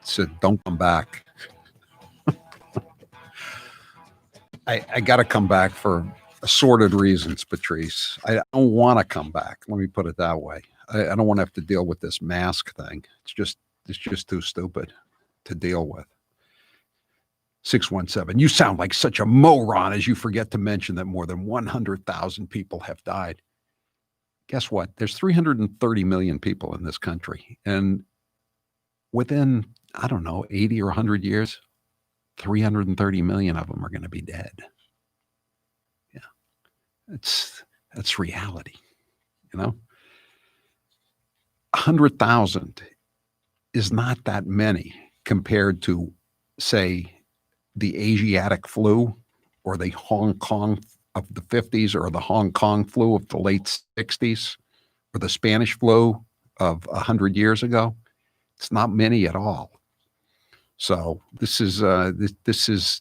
said, don't come back. I got to come back for assorted reasons, Patrice. I don't want to come back. Let me put it that way. I don't want to have to deal with this mask thing. It's just too stupid to deal with. 617. You sound like such a moron as you forget to mention that more than 100,000 people have died. Guess what? There's 330 million people in this country. And within, I don't know, 80 or 100 years, 330 million of them are going to be dead. Yeah. That's reality. 100,000 is not that many compared to, say, the Asiatic flu or the Hong Kong of the 50s or the Hong Kong flu of the late 60s or the Spanish flu of 100 years ago. It's not many at all. So this is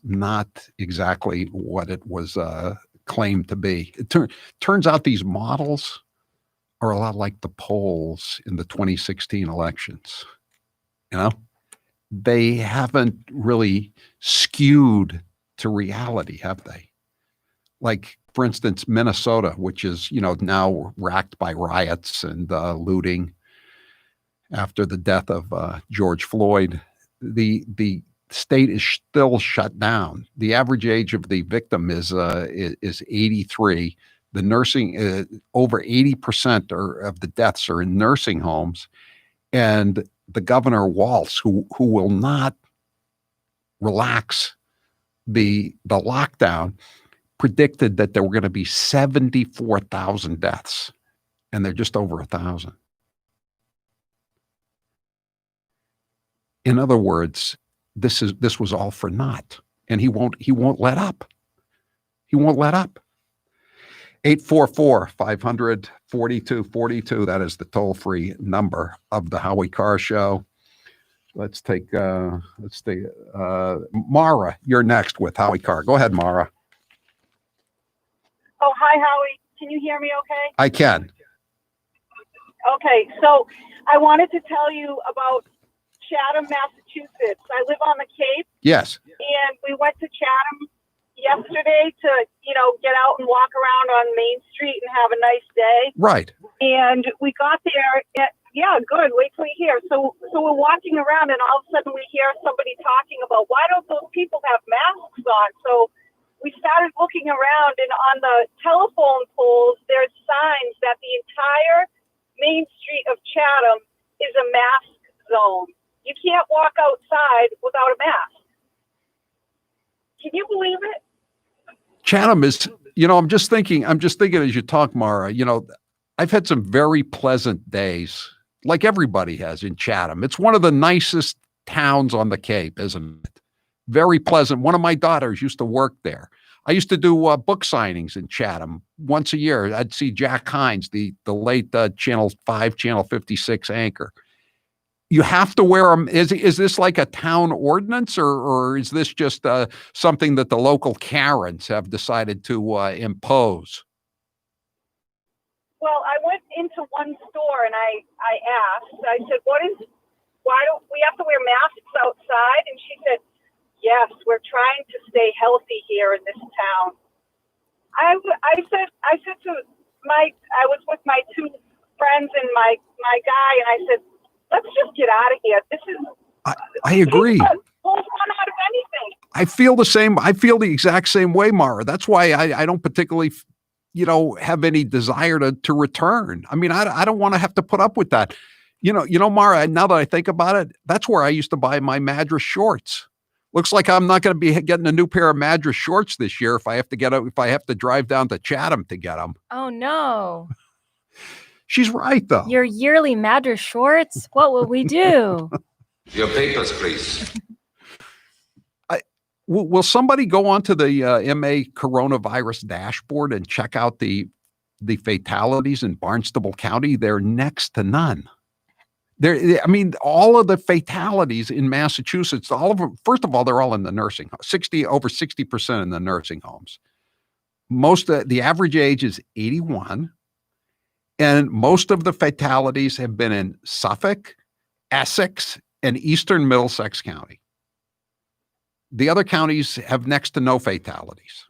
not exactly what it was claimed to be. It turns out these models are a lot like the polls in the 2016 elections. They haven't really skewed to reality, have they? Like, for instance, Minnesota, which is, now racked by riots and looting after the death of George Floyd. The state is still shut down. The average age of the victim is 83. The nursing, over 80% of the deaths are in nursing homes. And the governor Walz, who will not relax the lockdown, predicted that there were going to be 74,000 deaths, and they're just over 1,000. In other words, this was all for naught, and he won't let up. He won't let up. 844-500-4242. That is the toll-free number of the Howie Carr Show. Let's take Mara. You're next with Howie Carr. Go ahead, Mara. Oh, hi, Howie. Can you hear me okay? I can. Okay, so I wanted to tell you about Chatham, Massachusetts. I live on the Cape. Yes. And we went to Chatham yesterday to, get out and walk around on Main Street and have a nice day. Right. And we got there. Yeah, good. Wait till you hear. So we're walking around, and all of a sudden we hear somebody talking about, why don't those people have masks on? So we started looking around, and on the telephone poles, there's signs that the entire Main Street of Chatham is a mask zone. You can't walk outside without a mask. Can you believe it? Chatham is, I'm just thinking as you talk, Mara, I've had some very pleasant days, like everybody has in Chatham. It's one of the nicest towns on the Cape, isn't it? Very pleasant. One of my daughters used to work there. I used to do book signings in Chatham once a year. I'd see Jack Hines, the late Channel 5, Channel 56 anchor. You have to wear them. Is this like a town ordinance, or is this just something that the local Karens have decided to impose? Well, I went into one store and I asked, I said, why don't we have to wear masks outside? And she said, yes, we're trying to stay healthy here in this town. I said to I was with my two friends and my guy, and I said, let's just get out of here. This is. I agree. Pulls one out of anything. I feel the same. I feel the exact same way, Mara. That's why I don't particularly, have any desire to return. I mean, I don't want to have to put up with that. Mara, now that I think about it, that's where I used to buy my Madras shorts. Looks like I'm not going to be getting a new pair of Madras shorts this year if I have to drive down to Chatham to get them. Oh no. She's right, though. Your yearly Madras shorts? What will we do? Your papers, please. Will somebody go onto the MA coronavirus dashboard and check out the fatalities in Barnstable County? They're next to none. All of the fatalities in Massachusetts, all of them, first of all, they're all in the nursing home, over 60% in the nursing homes. The average age is 81. And most of the fatalities have been in Suffolk, Essex, and eastern Middlesex County. The other counties have next to no fatalities.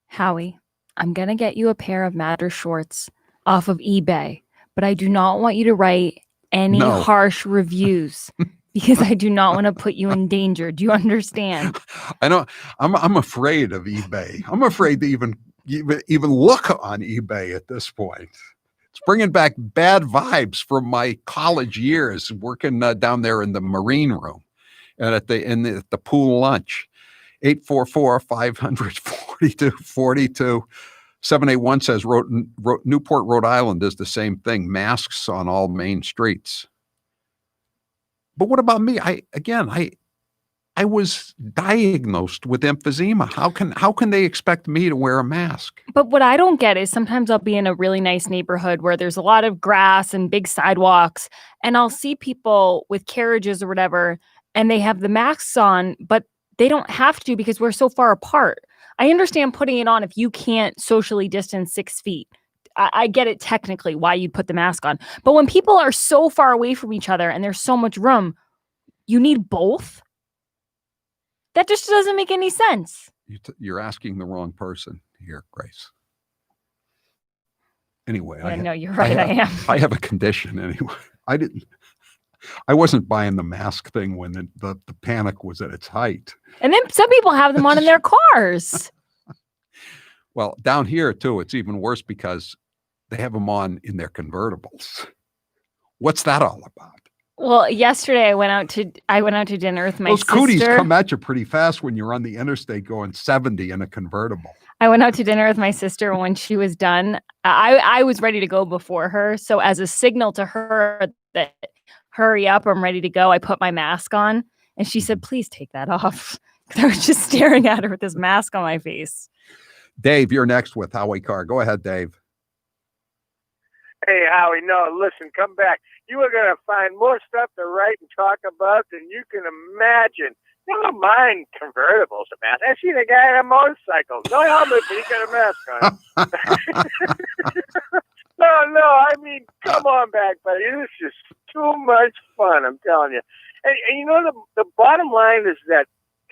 Howie, I'm going to get you a pair of Matter shorts off of eBay, but I do not want you to write any No. harsh reviews because I do not want to put you in danger. Do you understand? I know. I'm afraid of eBay. I'm afraid to even look on eBay at this point. It's bringing back bad vibes from my college years working down there in the Marine room and at the pool lunch. 844-500-4242. 781 says Newport, Rhode Island does the same thing. Masks on all main streets. But what about me? I was diagnosed with emphysema. How can they expect me to wear a mask? But what I don't get is sometimes I'll be in a really nice neighborhood where there's a lot of grass and big sidewalks, and I'll see people with carriages or whatever, and they have the masks on, but they don't have to because we're so far apart. I understand putting it on if you can't socially distance 6 feet. I get it technically why you'd put the mask on. But when people are so far away from each other and there's so much room, you need both? That just doesn't make any sense. You're asking the wrong person here, Grace. Anyway, I know you're right. I am. I have a condition anyway. I wasn't buying the mask thing when the panic was at its height. And then some people have them on in their cars. Well, down here too, it's even worse because they have them on in their convertibles. What's that all about? Well, yesterday I went out to dinner with my Those sister. cooties come at you pretty fast when you're on the interstate going 70 in a convertible. I went out to dinner with my sister. When she was done, I was ready to go before her. So as a signal to her that hurry up, I'm ready to go, I put my mask on. And she said, please take that off. I was just staring at her with this mask on my face. Dave, you're next with Howie Carr. Go ahead, Dave. Hey, Howie, no, listen, come back. You are going to find more stuff to write and talk about than you can imagine. I don't mind convertibles, man. I seen a guy on a motorcycle. No helmet, but he got a mask on. No, I mean, come on back, buddy. This is too much fun, I'm telling you. And you know, the bottom line is that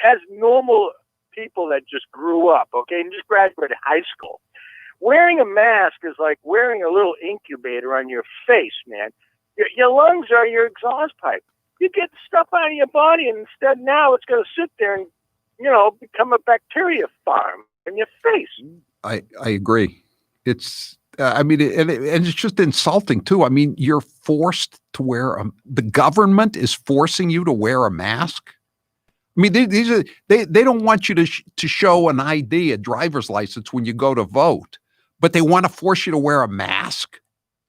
as normal people that just grew up, okay, and just graduated high school, wearing a mask is like wearing a little incubator on your face, man. Your lungs are your exhaust pipe. You get stuff out of your body, and instead now it's going to sit there and, become a bacteria farm in your face. I agree. It's, and it's just insulting too. I mean, you're forced to wear the government is forcing you to wear a mask. I mean, they don't want you to show an ID, a driver's license when you go to vote, but they want to force you to wear a mask.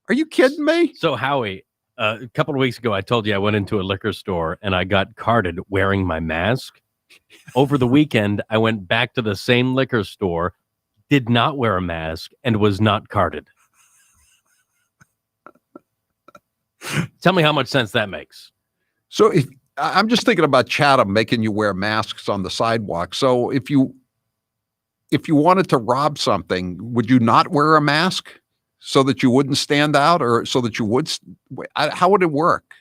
Are you kidding me? So Howie, a couple of weeks ago, I told you I went into a liquor store and I got carded wearing my mask. Over the weekend, I went back to the same liquor store, did not wear a mask, and was not carded. Tell me how much sense that makes. So I'm just thinking about Chatham making you wear masks on the sidewalk. So if you wanted to rob something, would you not wear a mask so that you wouldn't stand out, or so that you would? How would it work?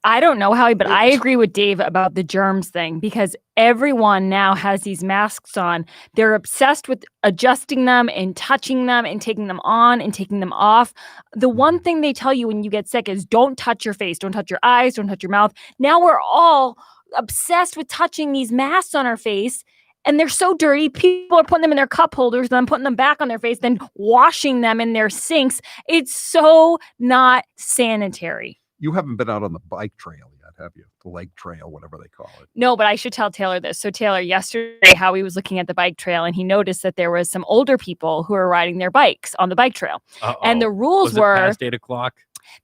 I don't know, Howie, but I agree with Dave about the germs thing because everyone now has these masks on. They're obsessed with adjusting them and touching them and taking them on and taking them off. The one thing they tell you when you get sick is don't touch your face, don't touch your eyes, don't touch your mouth. Now we're all obsessed with touching these masks on our face. And they're so dirty. People are putting them in their cup holders, then putting them back on their face, then washing them in their sinks. It's so not sanitary. You haven't been out on the bike trail yet, have you? The lake trail, whatever they call it. No, but I should tell Taylor this. So Taylor, yesterday, Howie was looking at the bike trail and he noticed that there was some older people who were riding their bikes on the bike trail. Uh-oh. And the rules Was it were past 8 o'clock?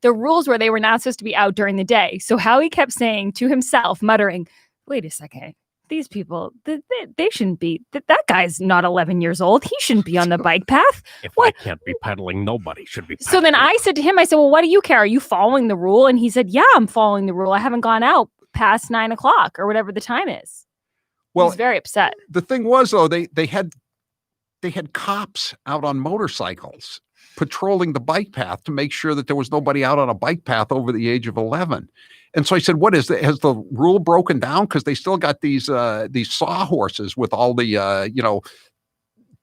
The rules were they were not supposed to be out during the day. So Howie kept saying to himself, muttering, wait a second. These people, they shouldn't be. That guy's not 11 years old. He shouldn't be on the bike path. If What? I can't be pedaling, nobody should be pedaling. So then I said to him, I said, well, what do you care? Are you following the rule? And he said, yeah, I'm following the rule. I haven't gone out past 9 o'clock or whatever the time is. Well, He's very upset. the thing was, though, they had cops out on motorcycles patrolling the bike path to make sure that there was nobody out on a bike path over the age of 11. And so I said, "What is that? Has the rule broken down? Because they still got these sawhorses with all the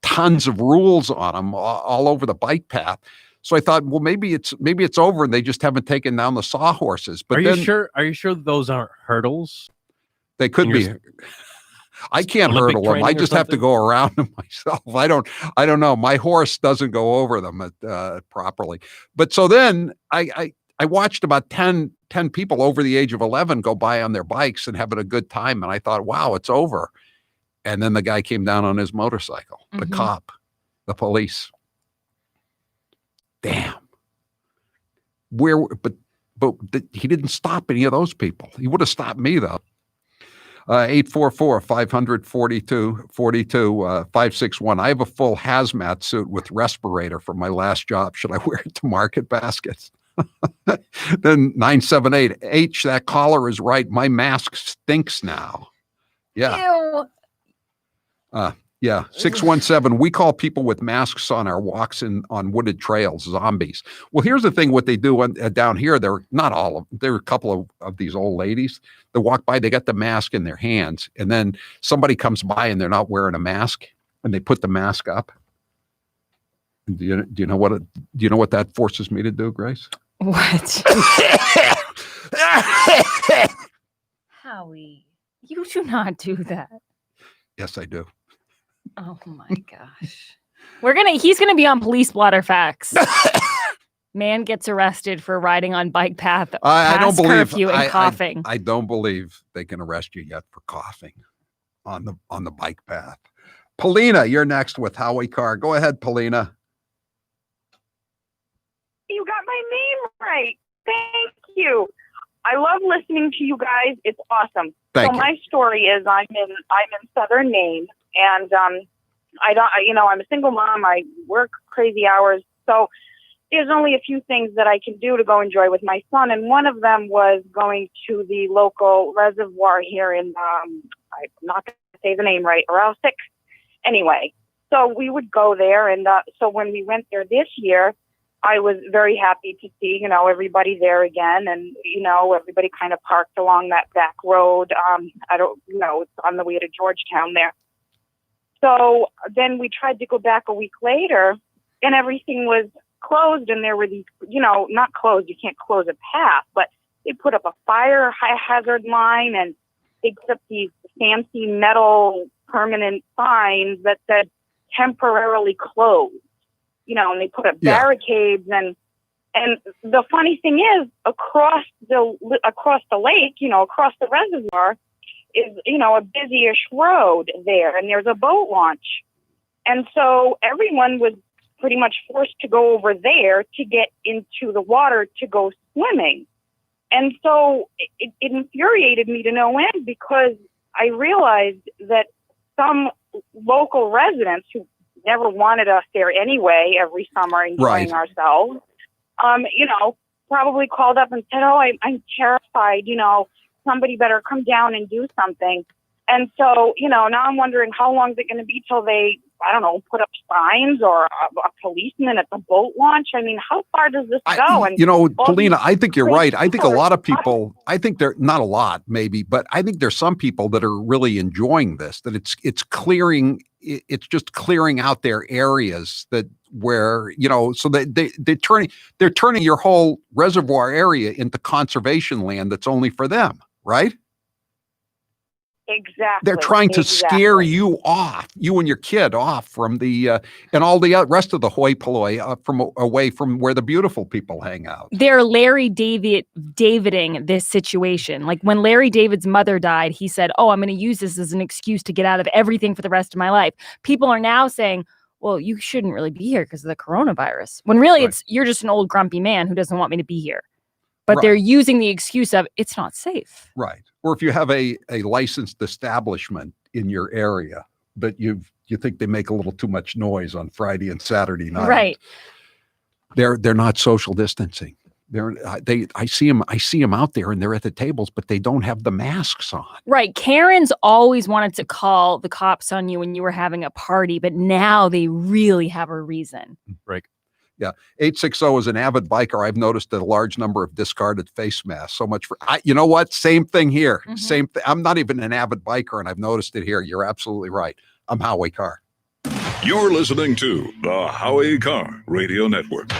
tons of rules on them all over the bike path." So I thought, well, maybe it's over, and they just haven't taken down the sawhorses. But Are you sure those aren't hurdles? They could be. I can't Olympic hurdle them. I training or just have to something? go around them myself. I don't know. My horse doesn't go over them properly. But so then I watched about 10 people over the age of 11 go by on their bikes and having a good time. And I thought, wow, it's over. And then the guy came down on his motorcycle, the cop, the police. Damn. But he didn't stop any of those people. He would have stopped me, though. 844-542-42, 561. I have a full hazmat suit with respirator from my last job. Should I wear it to market baskets? Then 978H, that caller is right. My mask stinks now. Yeah. Ew. Yeah. 617. We call people with masks on our walks on wooded trails zombies. Well, here's the thing. What they do down here, they're not all of them. There are a couple of these old ladies that walk by. They got the mask in their hands, and then somebody comes by and they're not wearing a mask, and they put the mask up. Do you know what that forces me to do, Grace? What? Howie, you do not do that. Yes, I do. Oh my gosh. He's gonna be on police blotter facts. Man gets arrested for riding on bike path I don't past believe curfew and coughing. I don't believe they can arrest you yet for coughing on the bike path. Polina, you're next with Howie Carr. Go ahead, Polina. You got my name right. Thank you. I love listening to you guys. It's awesome. Thank you. My story is I'm in Southern Maine, and I'm a single mom. I work crazy hours, so there's only a few things that I can do to go enjoy with my son, and one of them was going to the local reservoir here in I'm not going to say the name right, Arausic. Anyway, so we would go there, and so when we went there this year, I was very happy to see, everybody there again, and, everybody kind of parked along that back road. It's on the way to Georgetown there. So then we tried to go back a week later, and everything was closed, and there were these, not closed, you can't close a path, but they put up a fire hazard line, and they put up these fancy metal permanent signs that said temporarily closed. And they put up barricades, and the funny thing is, across the lake, across the reservoir, is a busy-ish road there, and there's a boat launch, and so everyone was pretty much forced to go over there to get into the water to go swimming, and so it infuriated me to no end, because I realized that some local residents who never wanted us there anyway every summer enjoying ourselves, probably called up and said, "Oh, I'm terrified, somebody better come down and do something." And so, now I'm wondering how long is it going to be till they, put up signs or a policeman at the boat launch? I mean, how far does this go? And Polina, I think you're right. I think a lot of people, they're not a lot maybe, but I think there's some people that are really enjoying this, that it's just clearing out their areas where, so they're turning your whole reservoir area into conservation land that's only for them, right? Exactly. They're trying to scare you and your kid off from the and all the rest of the hoi polloi away from where the beautiful people hang out. They're Larry Daviding this situation. Like when Larry David's mother died, he said, "Oh, I'm going to use this as an excuse to get out of everything for the rest of my life." People are now saying, "Well, you shouldn't really be here because of the coronavirus." When really you're just an old grumpy man who doesn't want me to be here. But they're using the excuse of it's not safe. Right. Or if you have a licensed establishment in your area that you think they make a little too much noise on Friday and Saturday night. Right. They're not social distancing. I see them out there and they're at the tables, but they don't have the masks on. Right. Karen's always wanted to call the cops on you when you were having a party, but now they really have a reason. Right. Yeah. 860 is an avid biker. I've noticed a large number of discarded face masks. So much for, you know what? Same thing here. Same thing. I'm not even an avid biker and I've noticed it here. You're absolutely right. I'm Howie Carr. You're listening to the Howie Carr Radio Network.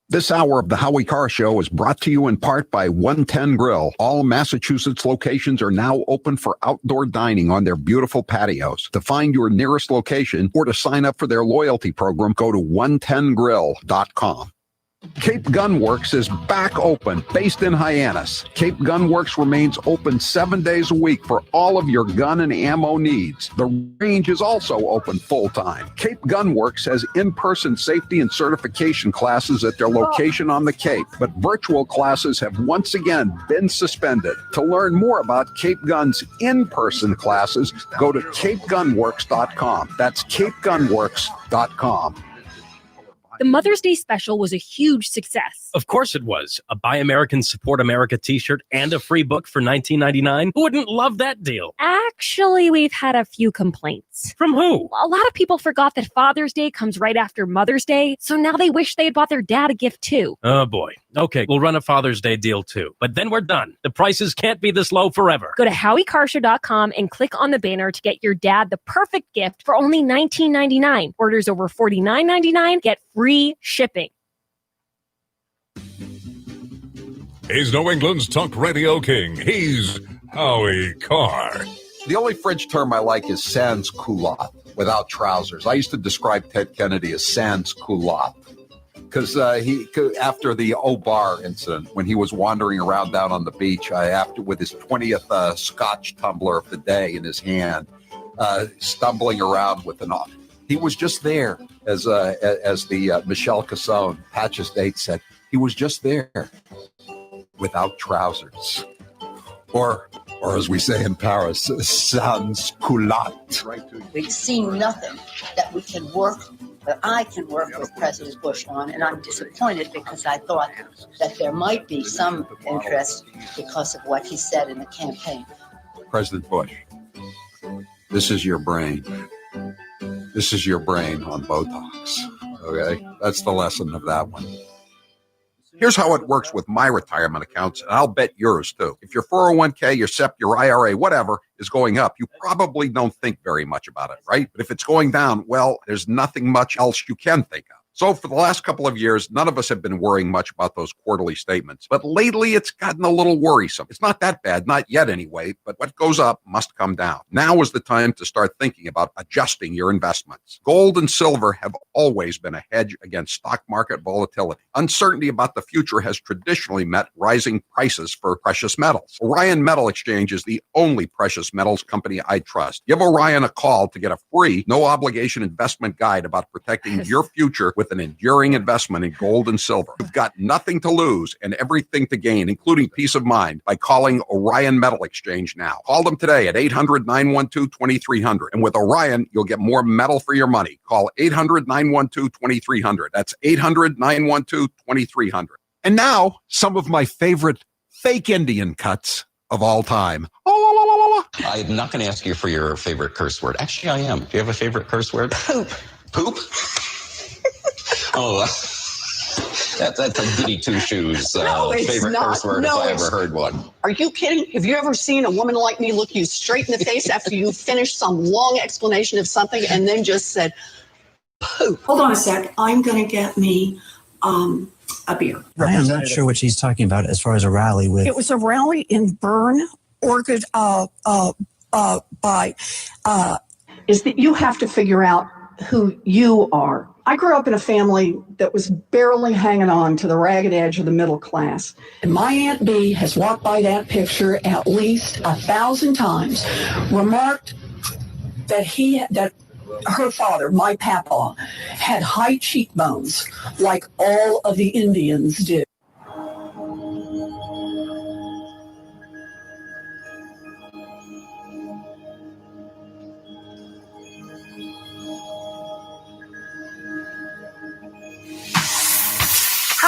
This hour of the Howie Carr Show is brought to you in part by 110 Grill. All Massachusetts locations are now open for outdoor dining on their beautiful patios. To find your nearest location or to sign up for their loyalty program, go to 110grill.com. Cape Gunworks is back open, based in Hyannis. Cape Gunworks remains open 7 days a week for all of your gun and ammo needs. The range is also open full-time. Cape Gunworks has in-person safety and certification classes at their location on the Cape, but virtual classes have once again been suspended. To learn more about Cape Gun's in-person classes, go to capegunworks.com. That's capegunworks.com. The Mother's Day special was a huge success. Of course it was. A Buy American, Support America t-shirt and a free book for $19.99. Who wouldn't love that deal? Actually, we've had a few complaints. From who? A lot of people forgot that Father's Day comes right after Mother's Day, so now they wish they had bought their dad a gift too. Oh boy. Okay, we'll run a Father's Day deal too. But then we're done. The prices can't be this low forever. Go to HowieCarrshow.com and click on the banner to get your dad the perfect gift for only $19.99. Orders over $49.99 get free shipping. He's New England's talk radio king. He's Howie Carr. The only French term I like is sans culotte, without trousers. I used to describe Ted Kennedy as sans culotte because after the Bar incident, when he was wandering around down on the beach, with his 20th Scotch tumbler of the day in his hand, stumbling around with he was just there, as the Michel Casson, Patches Date said, he was just there without trousers. Or as we say in Paris, sans culotte. We've seen nothing that we can work, that I can work with President Bush on, and I'm disappointed because I thought that there might be some interest because of what he said in the campaign. President Bush, this is your brain. This is your brain on Botox, okay? That's the lesson of that one. Here's how it works with my retirement accounts, and I'll bet yours too. If your 401k, your SEP, your IRA, whatever, is going up, you probably don't think very much about it, right? But if it's going down, well, there's nothing much else you can think of. So for the last couple of years, none of us have been worrying much about those quarterly statements. But lately, it's gotten a little worrisome. It's not that bad, not yet anyway, but what goes up must come down. Now is the time to start thinking about adjusting your investments. Gold and silver have always been a hedge against stock market volatility. Uncertainty about the future has traditionally met rising prices for precious metals. Orion Metal Exchange is the only precious metals company I trust. Give Orion a call to get a free, no-obligation investment guide about protecting your future with an enduring investment in gold and silver. You've got nothing to lose and everything to gain, including peace of mind, by calling Orion Metal Exchange now. Call them today at 800-912-2300. And with Orion, you'll get more metal for your money. Call 800-912-2300. That's 800-912-2300. And now, some of my favorite fake Indian cuts of all time. I'm not going to ask you for your favorite curse word. Actually, I am. Do you have a favorite curse word? Poop. Poop? Oh, that's a goody two-shoes favorite curse word if I ever heard one. Are you kidding? Have you ever seen a woman like me look you straight in the face after you finished some long explanation of something and then just said, poop? Hold on a sec. I'm going to get me a beer. I'm not sure what she's talking about as far as a rally with. It was a rally in Bern, Oregon, is that you have to figure out who you are. I grew up in a family that was barely hanging on to the ragged edge of the middle class. And my Aunt Bee has walked by that picture at least 1,000 times, remarked that her father, my papa, had high cheekbones like all of the Indians do.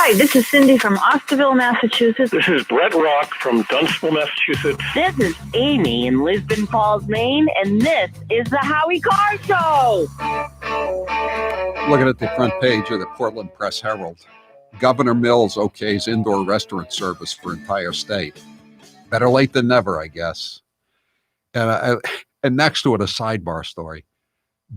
Hi, this is Cindy from Osterville, Massachusetts. This is Brett Rock from Dunstable, Massachusetts. This is Amy in Lisbon Falls, Maine, and this is the Howie Carr Show. Looking at the front page of the Portland Press Herald, Governor Mills okays indoor restaurant service for entire state. Better late than never, I guess. And next to it, a sidebar story.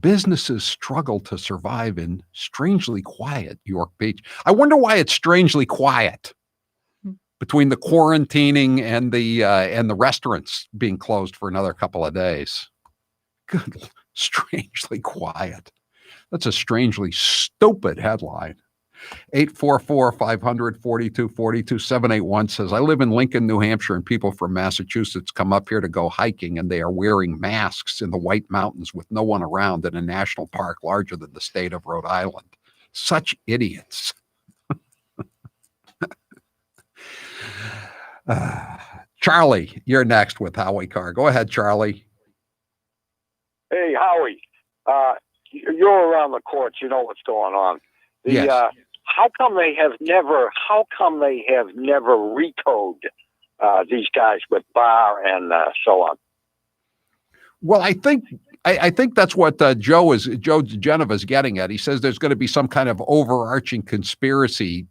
Businesses struggle to survive in strangely quiet York Beach. I wonder why it's strangely quiet between the quarantining and the restaurants being closed for another couple of days. Good, strangely quiet. That's a strangely stupid headline. 844-500-4242-781 says, I live in Lincoln, New Hampshire, and people from Massachusetts come up here to go hiking, and they are wearing masks in the White Mountains with no one around in a national park larger than the state of Rhode Island. Such idiots. Charlie, you're next with Howie Carr. Go ahead, Charlie. Hey, Howie. You're around the courts. You know what's going on. Yes. How come they have never vetoed these guys with Barr and so on? Well, I think that's what Joe Geneva is getting at. He says there's going to be some kind of overarching conspiracy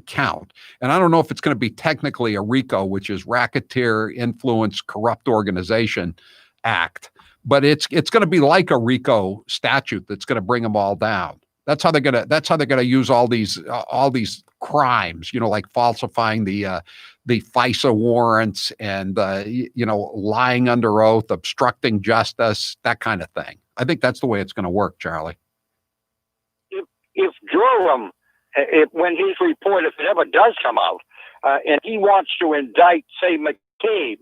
count, and I don't know if it's going to be technically a RICO, which is Racketeer Influence Corrupt Organization Act, but it's going to be like a RICO statute that's going to bring them all down. That's how they're gonna use all these crimes, like falsifying the FISA warrants and lying under oath, obstructing justice, that kind of thing. I think that's the way it's going to work, Charlie. If Durham, when his report, if it ever does come out, and he wants to indict, say, McCabe,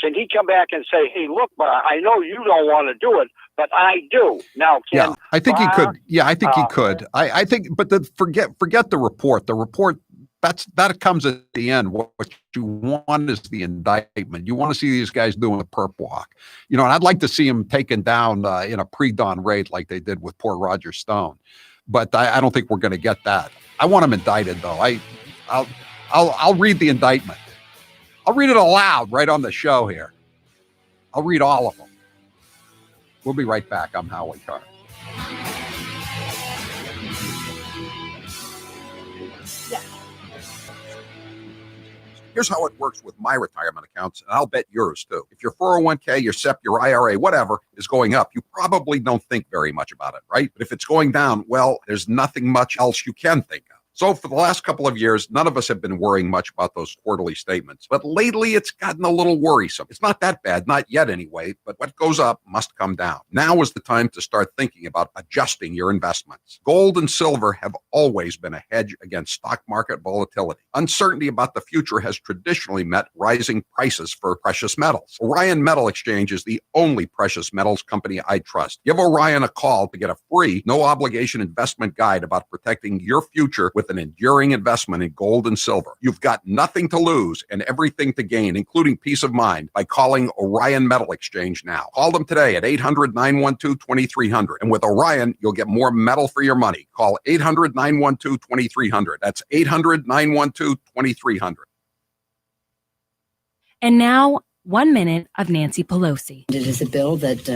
can he come back and say, "Hey, look, I know you don't want to do it, but I do." Now, I think he could. Yeah, I think he could. I think, but forget the report. The report that comes at the end. What you want is the indictment. You want to see these guys doing a perp walk, and I'd like to see them taken down in a pre-dawn raid like they did with poor Roger Stone. But I don't think we're going to get that. I want them indicted, though. I'll read the indictment. I'll read it aloud right on the show here. I'll read all of them. We'll be right back. I'm Howie Carr. Here's how it works with my retirement accounts, and I'll bet yours too. If your 401k, your SEP, your IRA, whatever is going up, you probably don't think very much about it, right? But if it's going down, well, there's nothing much else you can think of. So for the last couple of years, none of us have been worrying much about those quarterly statements. But lately, it's gotten a little worrisome. It's not that bad, not yet anyway, but what goes up must come down. Now is the time to start thinking about adjusting your investments. Gold and silver have always been a hedge against stock market volatility. Uncertainty about the future has traditionally meant rising prices for precious metals. Orion Metal Exchange is the only precious metals company I trust. Give Orion a call to get a free, no-obligation investment guide about protecting your future with an enduring investment in gold and silver. You've got nothing to lose and everything to gain, including peace of mind, by calling Orion Metal Exchange now. Call them today at 800-912-2300. And with Orion, you'll get more metal for your money. Call 800-912-2300. That's 800-912-2300. And now, 1 minute of Nancy Pelosi. It is a bill that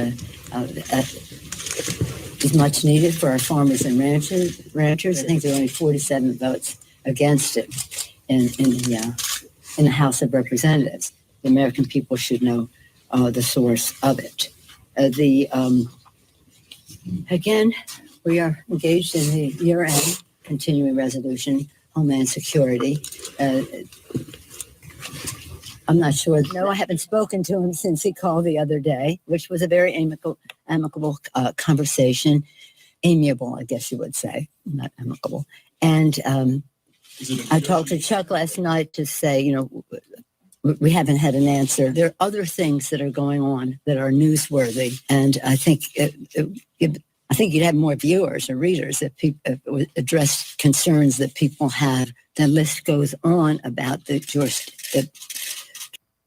is much needed for our farmers and ranchers. I think there are only 47 votes against it in the House of Representatives. The American people should know the source of it. Again, we are engaged in the year-end continuing resolution, Homeland Security. I'm not sure. No, I haven't spoken to him since he called the other day, which was a very amicable conversation. Amiable, I guess you would say, not amicable. And I talked to Chuck last night to say, we haven't had an answer. There are other things that are going on that are newsworthy, and I think you'd have more viewers or readers if people address concerns that people have. The list goes on about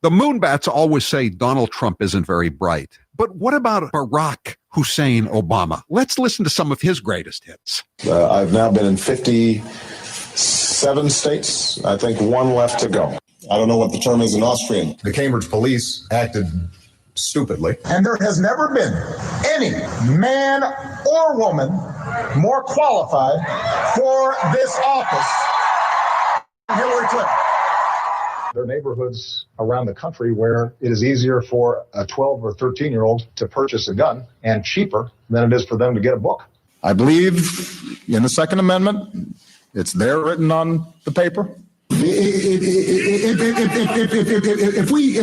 the Moonbats always say Donald Trump isn't very bright. But what about Barack Hussein Obama? Let's listen to some of his greatest hits. I've now been in 56 7 states. I think 1 left to go. I don't know what the term is in Austrian. The Cambridge police acted stupidly. And there has never been any man or woman more qualified for this office than Hillary Clinton. There are neighborhoods around the country where it is easier for a 12 or 13-year-old to purchase a gun and cheaper than it is for them to get a book. I believe in the Second Amendment. It's there written on the paper. If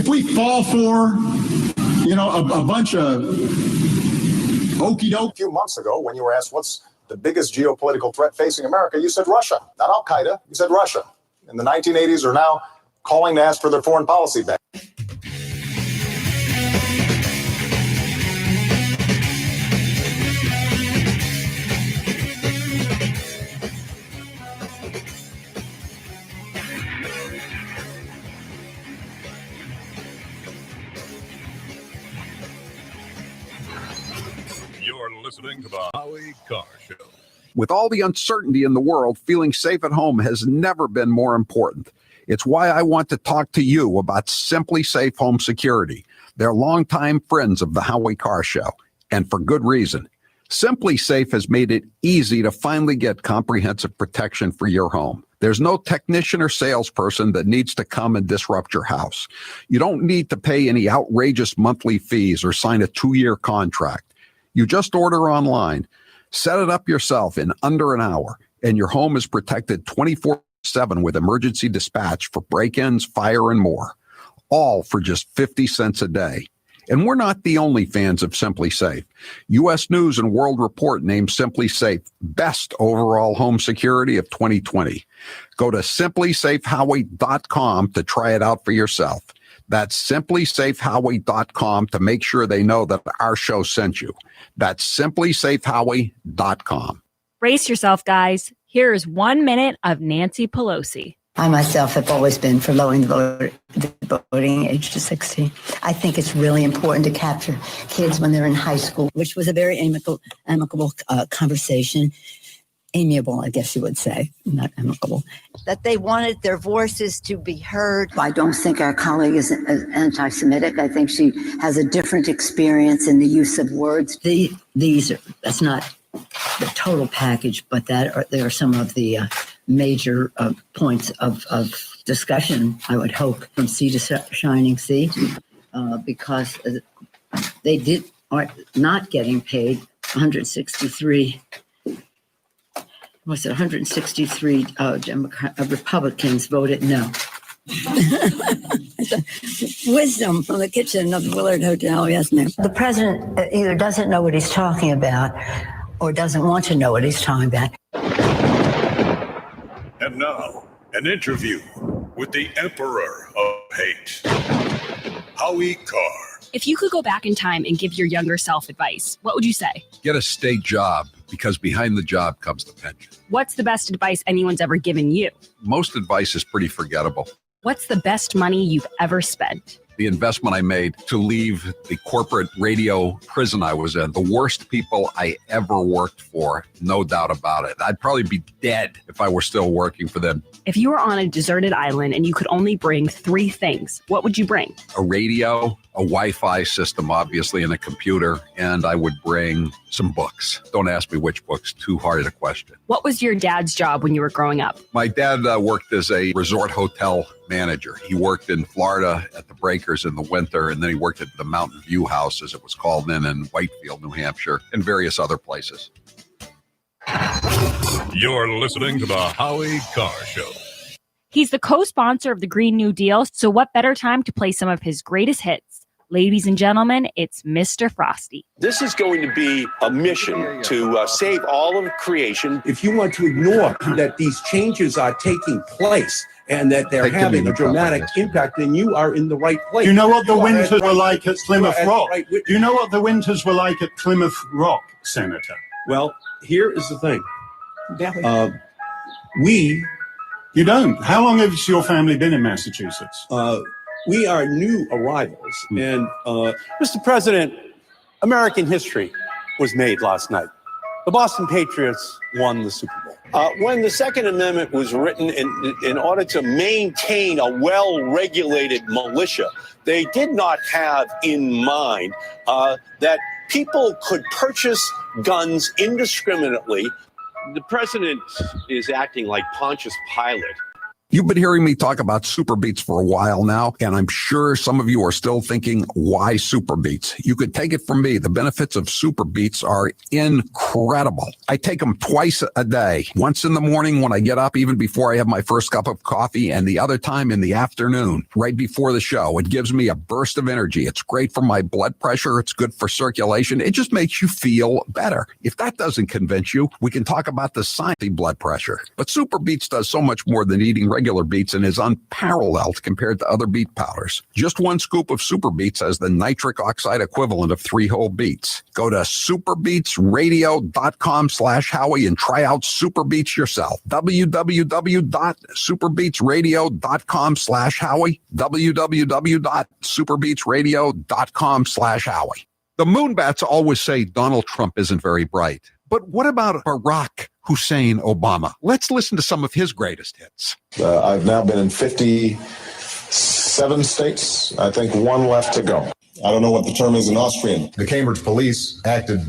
we fall for, a bunch of okey doke. A few months ago, when you were asked what's the biggest geopolitical threat facing America, you said Russia, not Al Qaeda. You said Russia. In the 1980s are now calling to ask for their foreign policy back. You're listening to the Howie Carr Show. With all the uncertainty in the world, feeling safe at home has never been more important. It's why I want to talk to you about Simply Safe Home Security. They're longtime friends of the Howie Carr Show, and for good reason. Simply Safe has made it easy to finally get comprehensive protection for your home. There's no technician or salesperson that needs to come and disrupt your house. You don't need to pay any outrageous monthly fees or sign a 2-year contract. You just order online, set it up yourself in under an hour, and your home is protected 24/7 with emergency dispatch for break-ins, fire, and more, all for just 50 cents a day. And we're not the only fans of Simply Safe. U.S. News and World Report named Simply Safe Best Overall Home Security of 2020. Go to simplysafehowie.com to try it out for yourself. That's simplysafehowie.com to make sure they know that our show sent you. That's simplysafehowie.com. Brace yourself, guys. Here is 1 minute of Nancy Pelosi. I myself have always been for lowering the voting age to 16. I think it's really important to capture kids when they're in high school, which was a very amicable conversation. Amiable, I guess you would say, not amicable. That they wanted their voices to be heard. I don't think our colleague is anti-Semitic. I think she has a different experience in the use of words. That's not the total package, but there are some of the major points of discussion, I would hope, from sea to shining sea, because they are not getting paid 163. Was it 163 Republicans voted no. Wisdom from the kitchen of the Willard Hotel, yes, ma'am. The president either doesn't know what he's talking about or doesn't want to know what he's talking about. And now, an interview with the Emperor of Hate, Howie Carr. If you could go back in time and give your younger self advice, what would you say? Get a state job, because behind the job comes the pension. What's the best advice anyone's ever given you? Most advice is pretty forgettable. What's the best money you've ever spent? The investment I made to leave the corporate radio prison I was in, the worst people I ever worked for, no doubt about it. I'd probably be dead if I were still working for them. If you were on a deserted island and you could only bring 3 things, what would you bring? A radio, a Wi-Fi system, obviously, and a computer, and I would bring some books. Don't ask me which books, too hard a question. What was your dad's job when you were growing up? My dad worked as a resort hotel manager. He worked in Florida at the Breakers in the winter, and then he worked at the Mountain View House, as it was called then, in Whitefield, New Hampshire, and various other places. You're listening to the Howie Carr Show. He's the co-sponsor of the Green New Deal, so what better time to play some of his greatest hits? Ladies and gentlemen, it's Mr. Frosty. This is going to be a mission to save all of creation. If you want to ignore that these changes are taking place and that they're having a dramatic impact, then you are in the right place. Do you know what the winters were like at Plymouth Rock? Do you know what the winters were like at Plymouth Rock, Senator? Well, here is the thing. You don't. How long has your family been in Massachusetts? We are new arrivals, and Mr. President, American history was made last night. The Boston Patriots won the Super Bowl. When the Second Amendment was written in order to maintain a well-regulated militia, they did not have in mind that people could purchase guns indiscriminately. The president is acting like Pontius Pilate. You've been hearing me talk about Super Beets for a while now, and I'm sure some of you are still thinking, why Super Beets? You could take it from me. The benefits of Super Beets are incredible. I take them twice a day, once in the morning when I get up, even before I have my first cup of coffee, and the other time in the afternoon, right before the show. It gives me a burst of energy. It's great for my blood pressure. It's good for circulation. It just makes you feel better. If that doesn't convince you, we can talk about the science of blood pressure. But Super Beets does so much more than eating regular beets and is unparalleled compared to other beet powders. Just one scoop of Super Beets has the nitric oxide equivalent of 3 whole beets. Go to superbeetsradio.com/Howie and try out Super Beets yourself. www.superbeetsradio.com/Howie. www.superbeetsradio.com/Howie. The Moonbats always say Donald Trump isn't very bright. But what about Barack Hussein Obama? Let's listen to some of his greatest hits. I've now been in 57 states. I think one left to go. I don't know what the term is in Austrian. The Cambridge police acted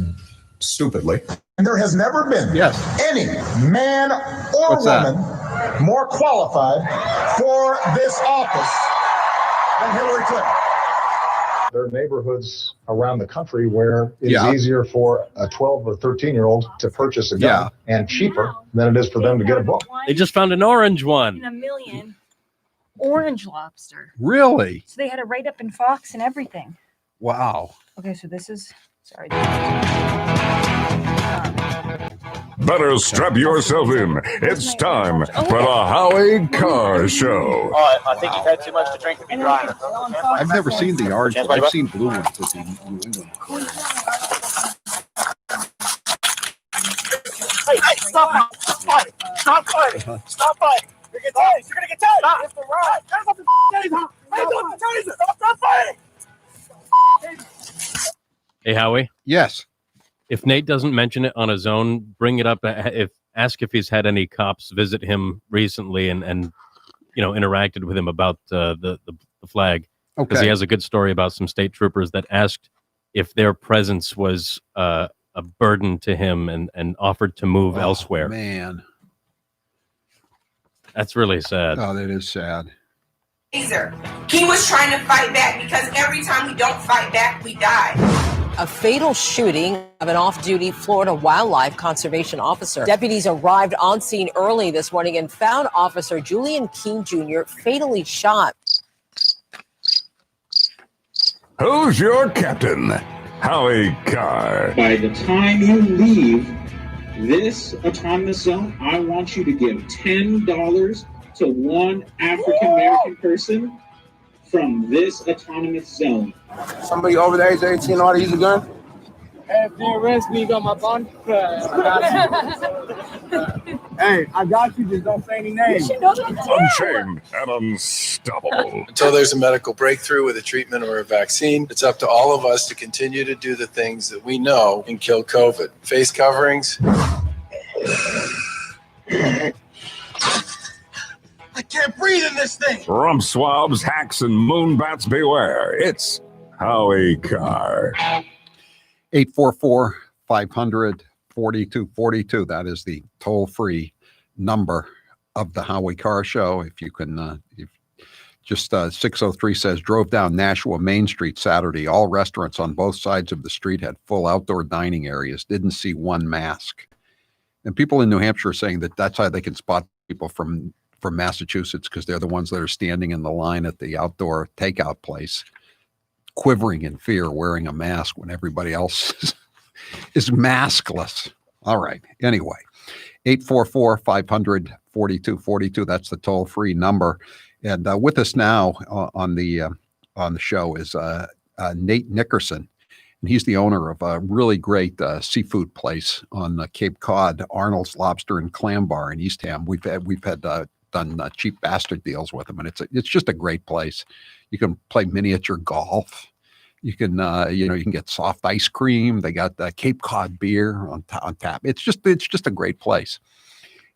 stupidly. And there has never been any man or woman more qualified for this office than Hillary Clinton. There are neighborhoods around the country where it's easier for a 12 or 13-year-old to purchase a gun and cheaper than it is for them to get a book. They just found an orange one. In a million. Orange lobster. Really? So they had it right up in Fox and everything. Wow. Okay, so this is, sorry. Better strap yourself in. It's time for the Howie Carr Show. I think you've had too much to drink to be driving. I've never seen the orange. I've seen blue ones with the New England. Hey, stop fighting! Stop fighting! Stop fighting! You're going to get tied! Stop! It's the ride! Hands off the taser! Hands off the taser! Stop fighting! Hey, Howie. Yes. If Nate doesn't mention it on his own, bring it up. Ask if he's had any cops visit him recently and interacted with him about the flag. Because he has a good story about some state troopers that asked if their presence was a burden to him and offered to move elsewhere. Man, that's really sad. Oh, that is sad. He was trying to fight back because every time we don't fight back, we die. A fatal shooting of an off-duty Florida wildlife conservation officer. Deputies arrived on scene early this morning and found Officer Julian King Jr. fatally shot. Who's your captain? Howie Carr. By the time you leave this autonomous zone, I want you to give $10 to one African-American person from this autonomous zone. Somebody over there age 18 ought to use a gun? If you arrest me, you got my bond. Hey, I got you. Just don't say any names. Unchained and unstoppable. Until there's a medical breakthrough with a treatment or a vaccine, it's up to all of us to continue to do the things that we know can kill COVID. Face coverings. I can't breathe in this thing. Rump swabs, hacks, and moonbats beware. It's Howie Carr. 844-500-4242. That is the toll-free number of the Howie Carr Show. If you can, 603 says, drove down Nashua Main Street Saturday. All restaurants on both sides of the street had full outdoor dining areas. Didn't see one mask. And people in New Hampshire are saying that that's how they can spot people from Massachusetts, because they're the ones that are standing in the line at the outdoor takeout place, quivering in fear, wearing a mask when everybody else is maskless. All right. Anyway, 844-500-4242. That's the toll-free number. And with us now on the show is Nate Nickerson. And he's the owner of a really great seafood place on Cape Cod, Arnold's Lobster and Clam Bar in Eastham. We've had done cheap bastard deals with them, and it's just a great place. You can play miniature golf. You can you can get soft ice cream. They got Cape Cod beer on tap. It's just a great place.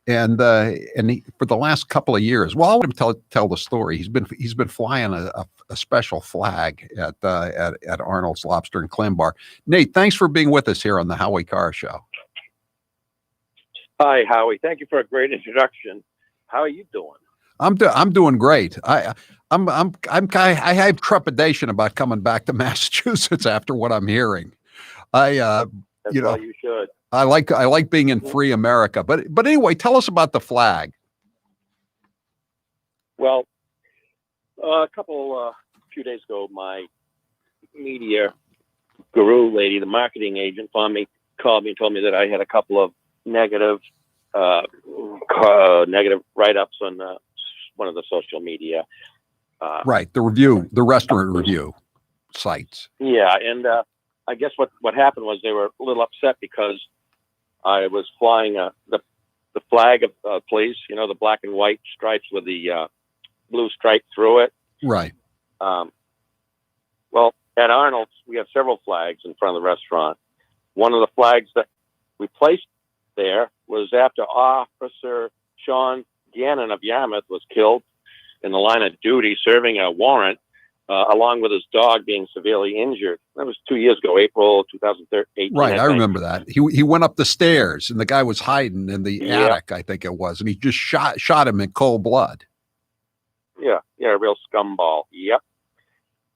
and for the last couple of years, well, I'll let him tell the story. He's been flying a special flag at Arnold's Lobster and Clam Bar. Nate, thanks for being with us here on the Howie Carr Show. Hi, Howie. Thank you for a great introduction. How are you doing? I'm doing great. I have trepidation about coming back to Massachusetts after what I'm hearing. That's why you should. I like being in free America. But anyway, tell us about the flag. Well, few days ago, my media guru lady, the marketing agent for me, called me and told me that I had a couple of negative write-ups on one of the social media. Right, the restaurant review sites. Yeah, and I guess what happened was they were a little upset because I was flying the flag of police, the black and white stripes with the blue stripe through it. Right. Well, at Arnold's, we have several flags in front of the restaurant. One of the flags that we placed there was after Officer Sean Gannon of Yarmouth was killed in the line of duty serving a warrant, along with his dog being severely injured. That was 2 years ago, April 2013. Right, I remember that. He went up the stairs and the guy was hiding in the attic, I think it was, and he just shot him in cold blood. Yeah, a real scumball. Yep.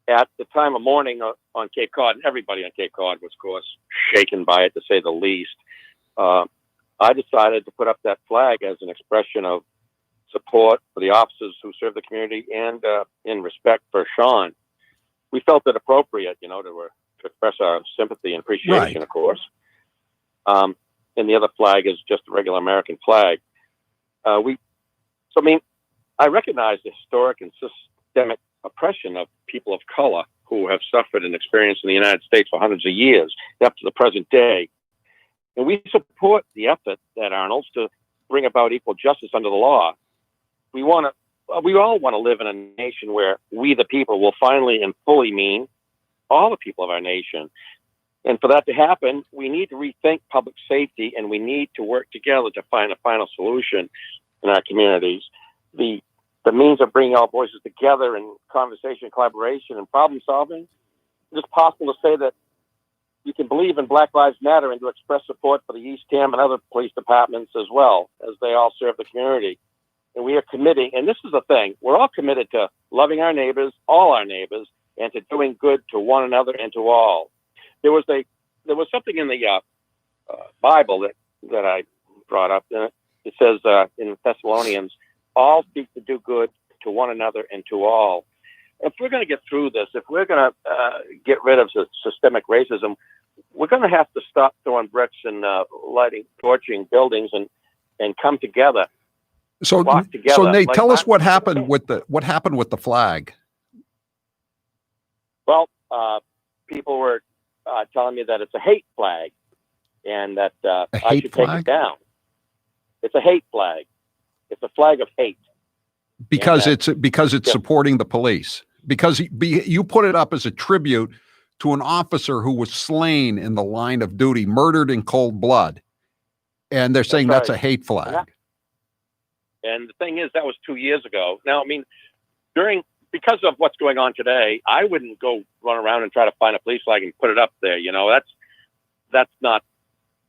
At the time of mourning on Cape Cod, and everybody on Cape Cod was, of course, shaken by it, to say the least. I decided to put up that flag as an expression of support for the officers who serve the community and in respect for Sean. We felt it appropriate, to express our sympathy and appreciation, of course. And the other flag is just a regular American flag. I recognize the historic and systemic oppression of people of color who have suffered and experienced in the United States for hundreds of years, up to the present day. And we support the effort at Arnold's to bring about equal justice under the law. We all want to live in a nation where we, the people, will finally and fully mean all the people of our nation. And for that to happen, we need to rethink public safety, and we need to work together to find a final solution in our communities. The means of bringing all voices together in conversation, collaboration, and problem solving. It is possible to say that you can believe in Black Lives Matter and to express support for the East Ham and other police departments as well, as they all serve the community. And we are committing, and this is the thing, we're all committed to loving our neighbors, all our neighbors, and to doing good to one another and to all. There was something in the Bible that I brought up. It says in Thessalonians, all seek to do good to one another and to all. If we're going to get through this, if we're going to get rid of systemic racism, we're going to have to stop throwing bricks and torching buildings and come together. So Nate, tell us what happened with the flag. Well, people were telling me that it's a hate flag, and that I should take it down. It's a hate flag. It's a flag of hate. Because it's supporting the police. Because you put it up as a tribute to an officer who was slain in the line of duty, murdered in cold blood. And they're saying that's a hate flag. Yeah. And the thing is, that was 2 years ago. Now, because of what's going on today, I wouldn't go run around and try to find a police flag and put it up there. That's not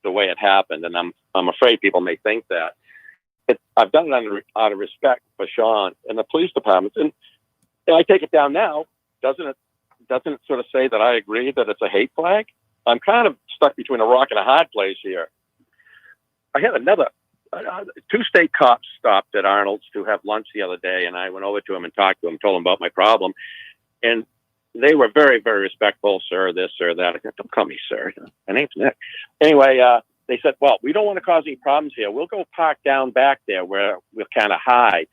the way it happened. And I'm afraid people may think that. I've done it out of respect for Sean and the police departments. And I take it down now. Doesn't it sort of say that I agree that it's a hate flag? I'm kind of stuck between a rock and a hard place here. I had two state cops stopped at Arnold's to have lunch the other day, and I went over to him and talked to him, told him about my problem. And they were very, very respectful, sir, this, sir, that. I said, don't call me sir. My name's Nick. Anyway, they said, well, we don't want to cause any problems here. We'll go park down back there where we're kind of high.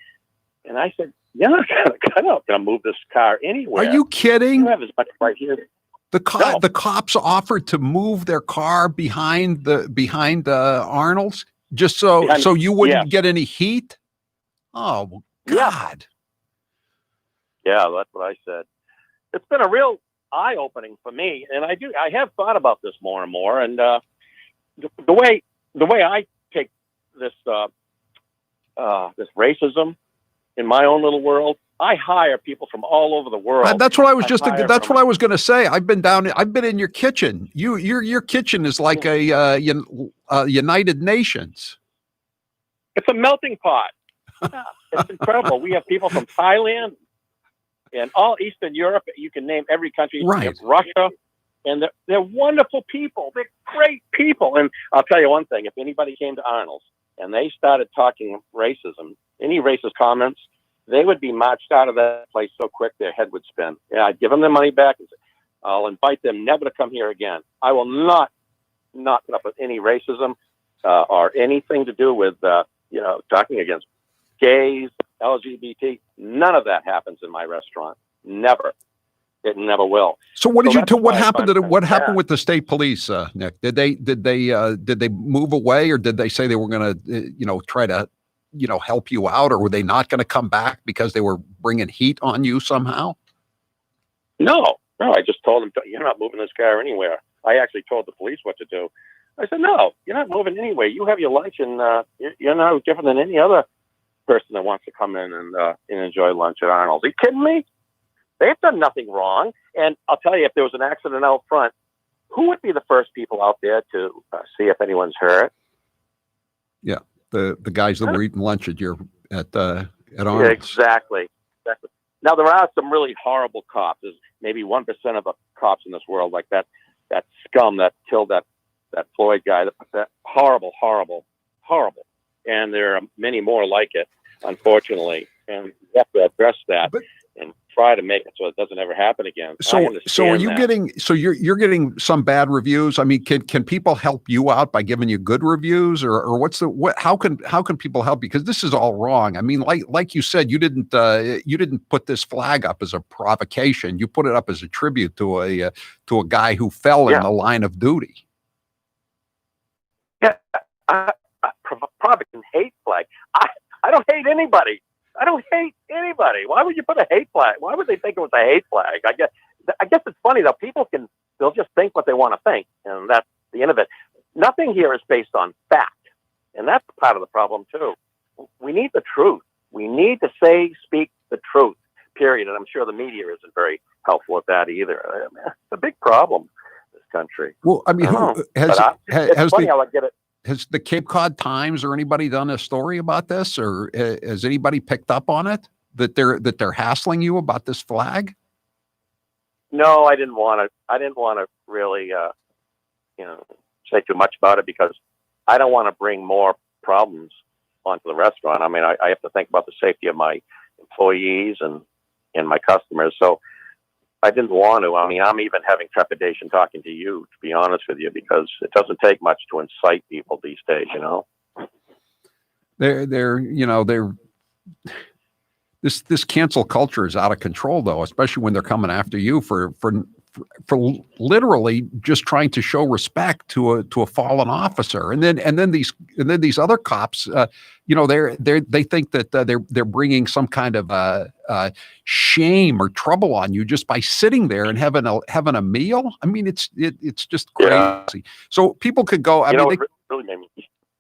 And I said, yeah, I'm not going to move this car anywhere. Are you kidding? You have as much right here. The cops offered to move their car behind Arnold's just so you wouldn't get any heat. Oh God! Yeah, that's what I said. It's been a real eye-opening for me, and I have thought about this more and more. And the way I take this this racism in my own little world. I hire people from all over the world. That's what I was that's what I was going to say. I've been in your kitchen. Your kitchen is like a United Nations. It's a melting pot. It's incredible. We have people from Thailand and all Eastern Europe. You can name every country. Right. Russia. And they're wonderful people. They're great people. And I'll tell you one thing. If anybody came to Arnold's and they started talking racism, any racist comments, they would be marched out of that place so quick their head would spin. Yeah, I'd give them their money back. And I'll invite them never to come here again. I will not put up with any racism or anything to do with talking against gays, LGBT. None of that happens in my restaurant. Never. It never will. So what did what happened happened with the state police, Nick? Did they move away, or did they say they were going to try to help you out, or were they not going to come back because they were bringing heat on you somehow? No. I just told them, you're not moving this car anywhere. I actually told the police what to do. I said, no, you're not moving anywhere. You have your lunch, and you're no different than any other person that wants to come in and enjoy lunch at Arnold's. Are you kidding me? They've done nothing wrong. And I'll tell you, if there was an accident out front, who would be the first people out there to see if anyone's hurt? Yeah, the guys that were eating lunch at Arnold's. Yeah, exactly. Now, there are some really horrible cops. There's maybe 1% of the cops in this world, like that scum that killed that Floyd guy. That horrible. And there are many more like it, unfortunately. And we have to address that and try to make it so it doesn't ever happen again. So are you you're getting some bad reviews? I mean, can people help you out by giving you good reviews, or how can people help you? Because this is all wrong. I mean, like you said, you didn't put this flag up as a provocation. You put it up as a tribute to a guy who fell in the line of duty. Yeah, provocation, hate flag. I don't hate anybody. Why would you put a hate flag? Why would they think it was a hate flag? I guess it's funny though. They'll just think what they want to think, and that's the end of it. Nothing here is based on fact, and that's part of the problem too. We need the truth. We need to speak the truth. Period. And I'm sure the media isn't very helpful with that either. I mean, it's a big problem in this country. Well, I mean, it's funny how I get it. Has the Cape Cod Times or anybody done a story about this, or has anybody picked up on it that they're hassling you about this flag? No, I didn't want to really, say too much about it, because I don't want to bring more problems onto the restaurant. I mean, I have to think about the safety of my employees and my customers. So I didn't want to. I mean, I'm even having trepidation talking to you, to be honest with you, because it doesn't take much to incite people these days, This cancel culture is out of control, though, especially when they're coming after you for literally just trying to show respect to a fallen officer, and then these other cops, they think that they're bringing some kind of shame or trouble on you just by sitting there and having a meal. I mean, it's just crazy. Yeah. So people could go. It really made me.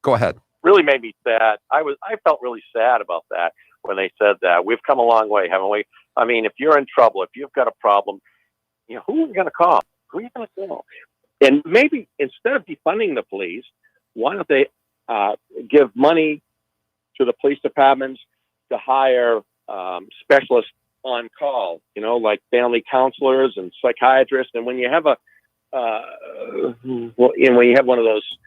Go ahead. Really made me sad. I felt really sad about that when they said that. We've come a long way, haven't we? I mean, if you're in trouble, if you've got a problem, who are you going to call? Who are you going to call? And maybe instead of defunding the police, why don't they give money to the police departments to hire specialists on call, like family counselors and psychiatrists. And when you have when you have one of those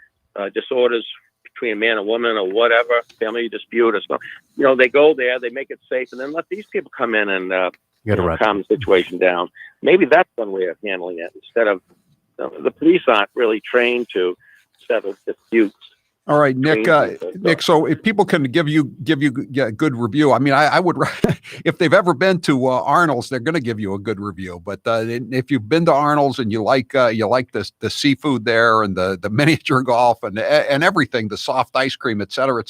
disorders between a man and woman or whatever, family dispute or stuff, they go there, they make it safe, and then let these people come in and calm the situation down. Maybe that's one way of handling it, instead of the police aren't really trained to settle disputes. All right, Nick. Nick, so if people can give you a good review, I mean, I would, if they've ever been to Arnold's, they're going to give you a good review. But if you've been to Arnold's and you like the seafood there and the miniature golf and everything, the soft ice cream, et cetera,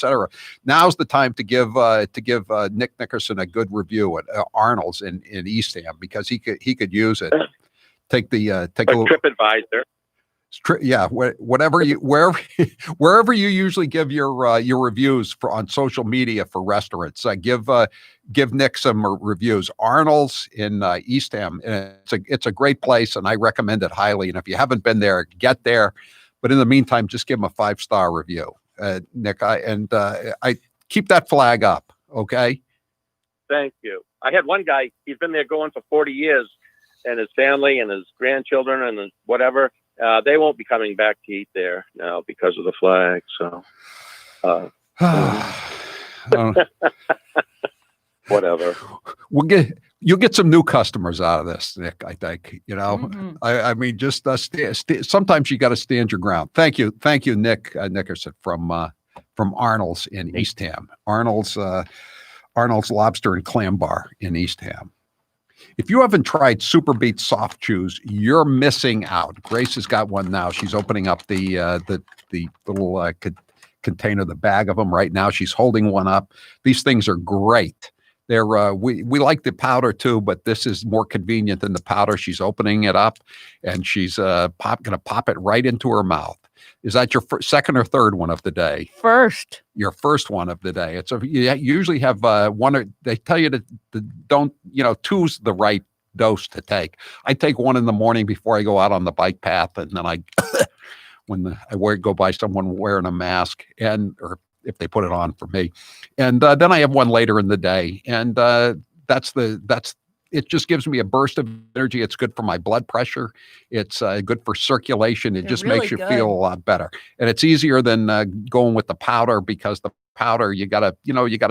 now's the time to give Nick Nickerson a good review at Arnold's in Eastham, because he could use it. Take a TripAdvisor. Yeah, whatever you wherever you usually give your reviews for on social media for restaurants, give Nick some reviews. Arnold's in Eastham, and it's a great place, and I recommend it highly. And if you haven't been there, get there. But in the meantime, just give him a 5-star review, Nick. I keep that flag up, okay? Thank you. I had one guy. He's been there going for 40 years, and his family and his grandchildren and whatever. They won't be coming back to eat there now because of the flag. So, whatever. You'll get some new customers out of this, Nick. I think. I mean, just sometimes you got to stand your ground. Thank you, Nick Nickerson from Arnold's in Eastham. Arnold's Lobster and Clam Bar in Eastham. If you haven't tried Super Beats soft chews, you're missing out. Grace has got one now. She's opening up the little container, the bag of them right now. She's holding one up. These things are great. They're we like the powder too, but this is more convenient than the powder. She's opening it up, and she's going to pop it right into her mouth. Is that your second or third one of the day? First. Your first one of the day. You usually have one, or they tell you to don't, two's the right dose to take. I take one in the morning before I go out on the bike path, and then I go by someone wearing a mask, or if they put it on for me, and then I have one later in the day, and it just gives me a burst of energy. It's good for my blood pressure. It's good for circulation. It just really makes you good. feel a lot better. And it's easier than going with the powder, because the powder, you gotta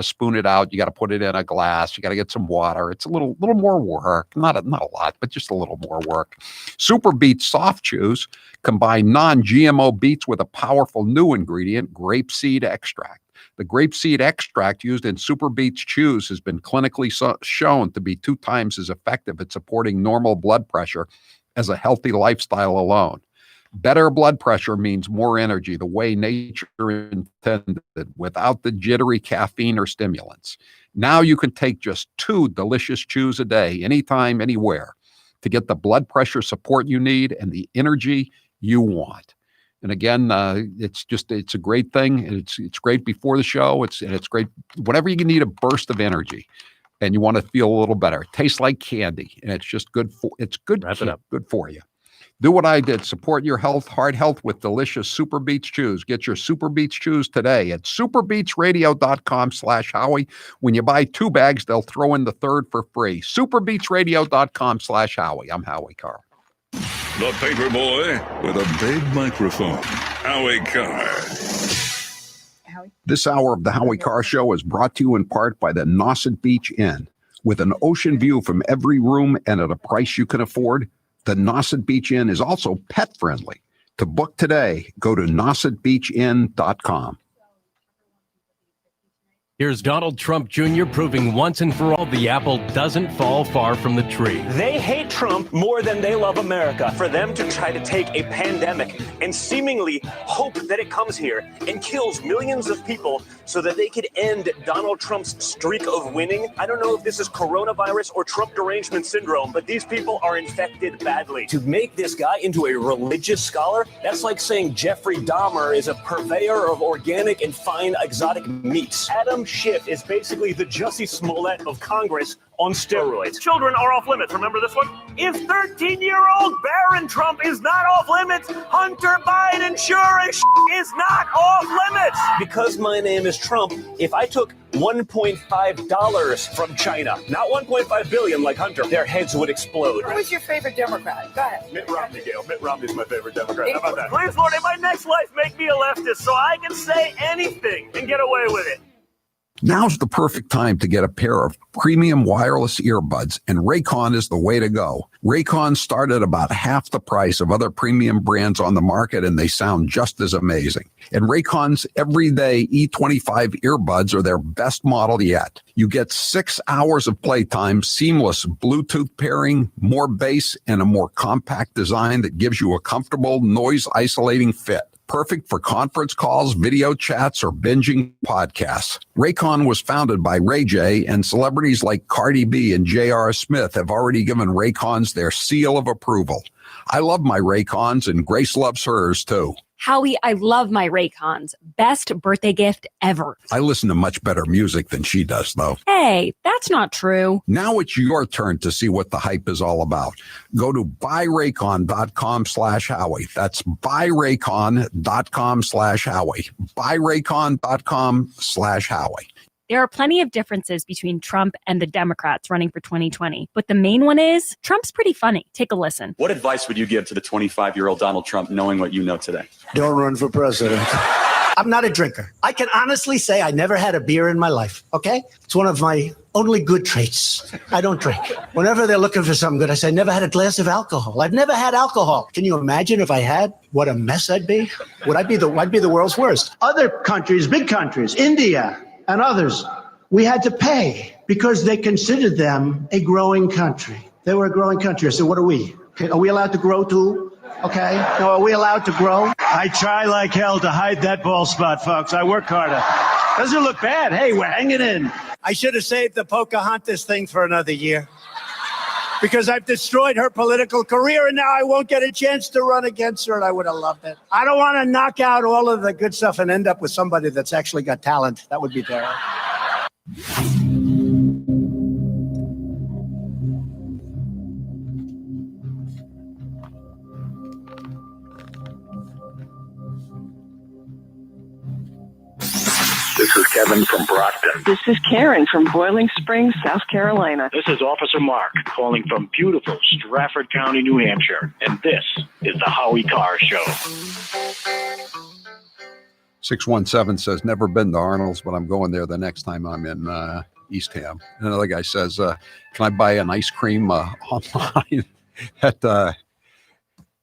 spoon it out. You gotta put it in a glass. You gotta get some water. It's a little more work. Not a lot, but just a little more work. Super Beets soft chews combine non-GMO beets with a powerful new ingredient, grapeseed extract. The grapeseed extract used in Super Beets chews has been clinically shown to be 2 times as effective at supporting normal blood pressure as a healthy lifestyle alone. Better blood pressure means more energy, the way nature intended, without the jittery caffeine or stimulants. Now you can take just 2 delicious chews a day, anytime, anywhere, to get the blood pressure support you need and the energy you want. And again, it's a great thing. It's great before the show. It's great whenever you need a burst of energy and you want to feel a little better. It tastes like candy, and it's just good for good for you. Do what I did. Support your heart health with delicious Super Beets chews. Get your Super Beets chews today at superbeetsradio.com/Howie. When you buy 2 bags, they'll throw in the third for free. superbeetsradio.com/Howie. I'm Howie Carr. The paper boy with a big microphone, Howie Carr. This hour of the Howie Carr Show is brought to you in part by the Nauset Beach Inn. With an ocean view from every room and at a price you can afford, the Nauset Beach Inn is also pet friendly. To book today, go to nausetbeachinn.com. Here's Donald Trump Jr. proving once and for all the apple doesn't fall far from the tree. They hate Trump more than they love America. For them to try to take a pandemic and seemingly hope that it comes here and kills millions of people so that they could end Donald Trump's streak of winning. I don't know if this is coronavirus or Trump derangement syndrome, but these people are infected badly. To make this guy into a religious scholar, that's like saying Jeffrey Dahmer is a purveyor of organic and fine exotic meats. Adam Schiff is basically the Jussie Smollett of Congress on steroids. Children are off limits. Remember this one? If 13-year-old Barron Trump is not off limits, Hunter Biden sure as is not off limits. Because my name is Trump, if I took $1.5 from China, not $1.5 billion like Hunter, their heads would explode. Who's your favorite Democrat? Go ahead. Mitt Romney, Gail. Mitt Romney's my favorite Democrat. How about that? Please, Lord, in my next life, make me a leftist so I can say anything and get away with it. Now's the perfect time to get a pair of premium wireless earbuds, and Raycon is the way to go. Raycon start at about half the price of other premium brands on the market, and they sound just as amazing. And Raycon's everyday E25 earbuds are their best model yet. You get 6 hours of playtime, seamless Bluetooth pairing, more bass, and a more compact design that gives you a comfortable, noise-isolating fit. Perfect for conference calls, video chats, or binging podcasts. Raycon was founded by Ray J, and celebrities like Cardi B and J.R. Smith have already given Raycons their seal of approval. I love my Raycons, and Grace loves hers too. Howie, I love my Raycons. Best birthday gift ever. I listen to much better music than she does, though. Hey, that's not true. Now it's your turn to see what the hype is all about. Go to buyraycon.com/Howie. That's buyraycon.com/Howie. buyraycon.com/Howie. There are plenty of differences between Trump and the Democrats running for 2020. But the main one is Trump's pretty funny. Take a listen. What advice would you give to the 25-year-old Donald Trump knowing what you know today? Don't run for president. I'm not a drinker. I can honestly say I never had a beer in my life, okay? It's one of my only good traits. I don't drink. Whenever they're looking for something good, I say, I never had a glass of alcohol. I've never had alcohol. Can you imagine if I had? What a mess I'd be. I'd be the world's worst. Other countries, big countries, India and others, we had to pay because they considered them a growing country. They were a growing country. So what are we? Okay, are we allowed to grow too? Okay. No, are we allowed to grow? I try like hell to hide that bald spot, folks. I work harder. Doesn't look bad. Hey, we're hanging in. I should have saved the Pocahontas thing for another year because I've destroyed her political career and now I won't get a chance to run against her, and I would have loved it. I don't want to knock out all of the good stuff and end up with somebody that's actually got talent. That would be terrible. This is Kevin from Brockton. This is Karen from Boiling Springs, South Carolina. This is Officer Mark calling from beautiful Stratford County, New Hampshire. And this is the Howie Carr Show. 617 says, never been to Arnold's, but I'm going there the next time I'm in Eastham. Another guy says, can I buy an ice cream online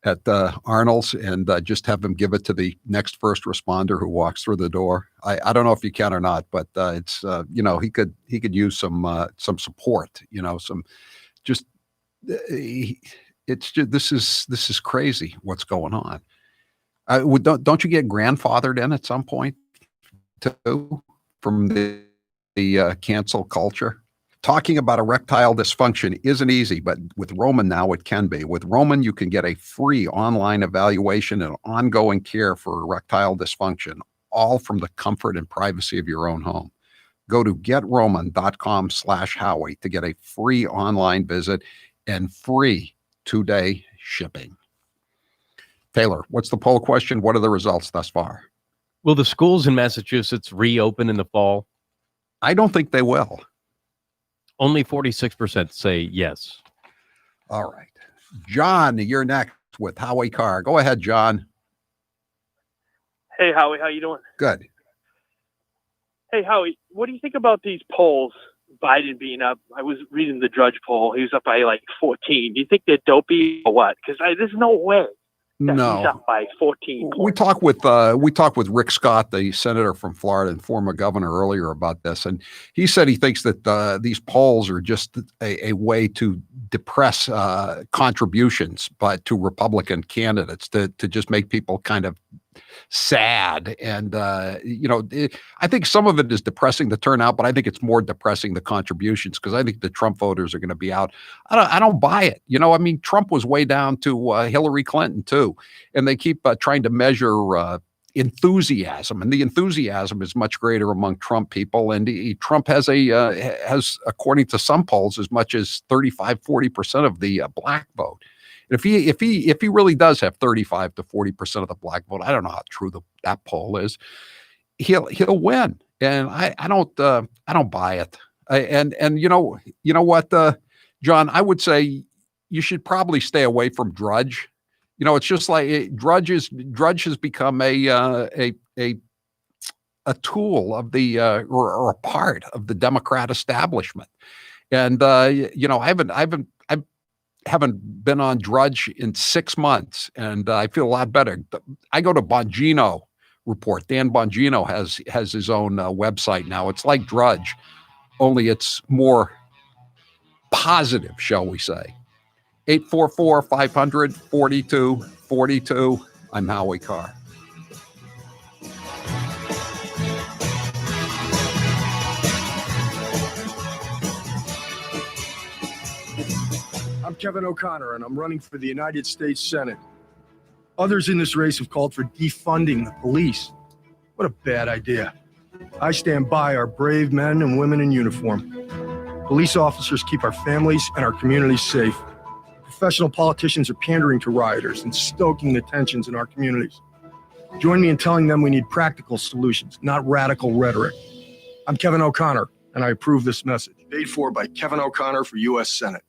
at Arnold's and just have them give it to the next first responder who walks through the door? I don't know if you can or not, but it's he could use some support, it's just this is crazy what's going on. Don't you get grandfathered in at some point too from the cancel culture? Talking about erectile dysfunction isn't easy, but with Roman now it can be. With Roman, you can get a free online evaluation and ongoing care for erectile dysfunction, all from the comfort and privacy of your own home. Go to getroman.com/Howie to get a free online visit and free 2-day shipping. Taylor, what's the poll question? What are the results thus far? Will the schools in Massachusetts reopen in the fall? I don't think they will. Only 46% say yes. All right. John, you're next with Howie Carr. Go ahead, John. Hey, Howie, how you doing? Good. Hey, Howie, what do you think about these polls? Biden being up. I was reading the Drudge poll. He was up by like 14. Do you think they're dopey or what? Because there's no way. No. He's up by 14 points. We talked with Rick Scott, the senator from Florida and former governor, earlier about this, and he said he thinks that these polls are just a way to depress contributions to Republican candidates to just make people kind of sad. And I think some of it is depressing the turnout, but I think it's more depressing the contributions, because I think the Trump voters are going to be out. I don't buy it. Trump was way down to Hillary Clinton too, and they keep trying to measure enthusiasm, and the enthusiasm is much greater among Trump people. And Trump has according to some polls, as much as 35-40% of the black vote. If he really does have 35 to 40% of the black vote, I don't know how true that poll is. He'll win, and I don't buy it. And you know what, John, I would say you should probably stay away from Drudge. It's just like Drudge has become a tool of the or a part of the Democrat establishment, and I haven't been on Drudge in 6 months, and I feel a lot better. I go to Bongino Report. Dan Bongino has his own website now. It's like Drudge, only it's more positive, shall we say. 844-500-4242. I'm Howie Carr. I'm Kevin O'Connor, and I'm running for the United States Senate. Others in this race have called for defunding the police. What a bad idea. I stand by our brave men and women in uniform. Police officers keep our families and our communities safe. Professional politicians are pandering to rioters and stoking the tensions in our communities. Join me in telling them we need practical solutions, not radical rhetoric. I'm Kevin O'Connor, and I approve this message. Paid for by Kevin O'Connor for U.S. Senate.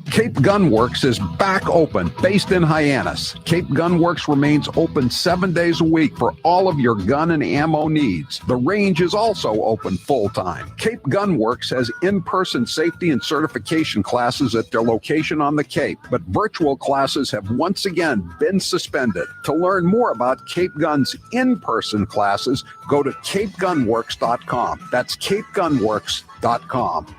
Cape Gun Works is back open, based in Hyannis. Cape Gun Works remains open 7 days a week for all of your gun and ammo needs. The range is also open full-time. Cape Gun Works has in-person safety and certification classes at their location on the Cape, but virtual classes have once again been suspended. To learn more about Cape Gun's in-person classes, go to capegunworks.com. That's capegunworks.com.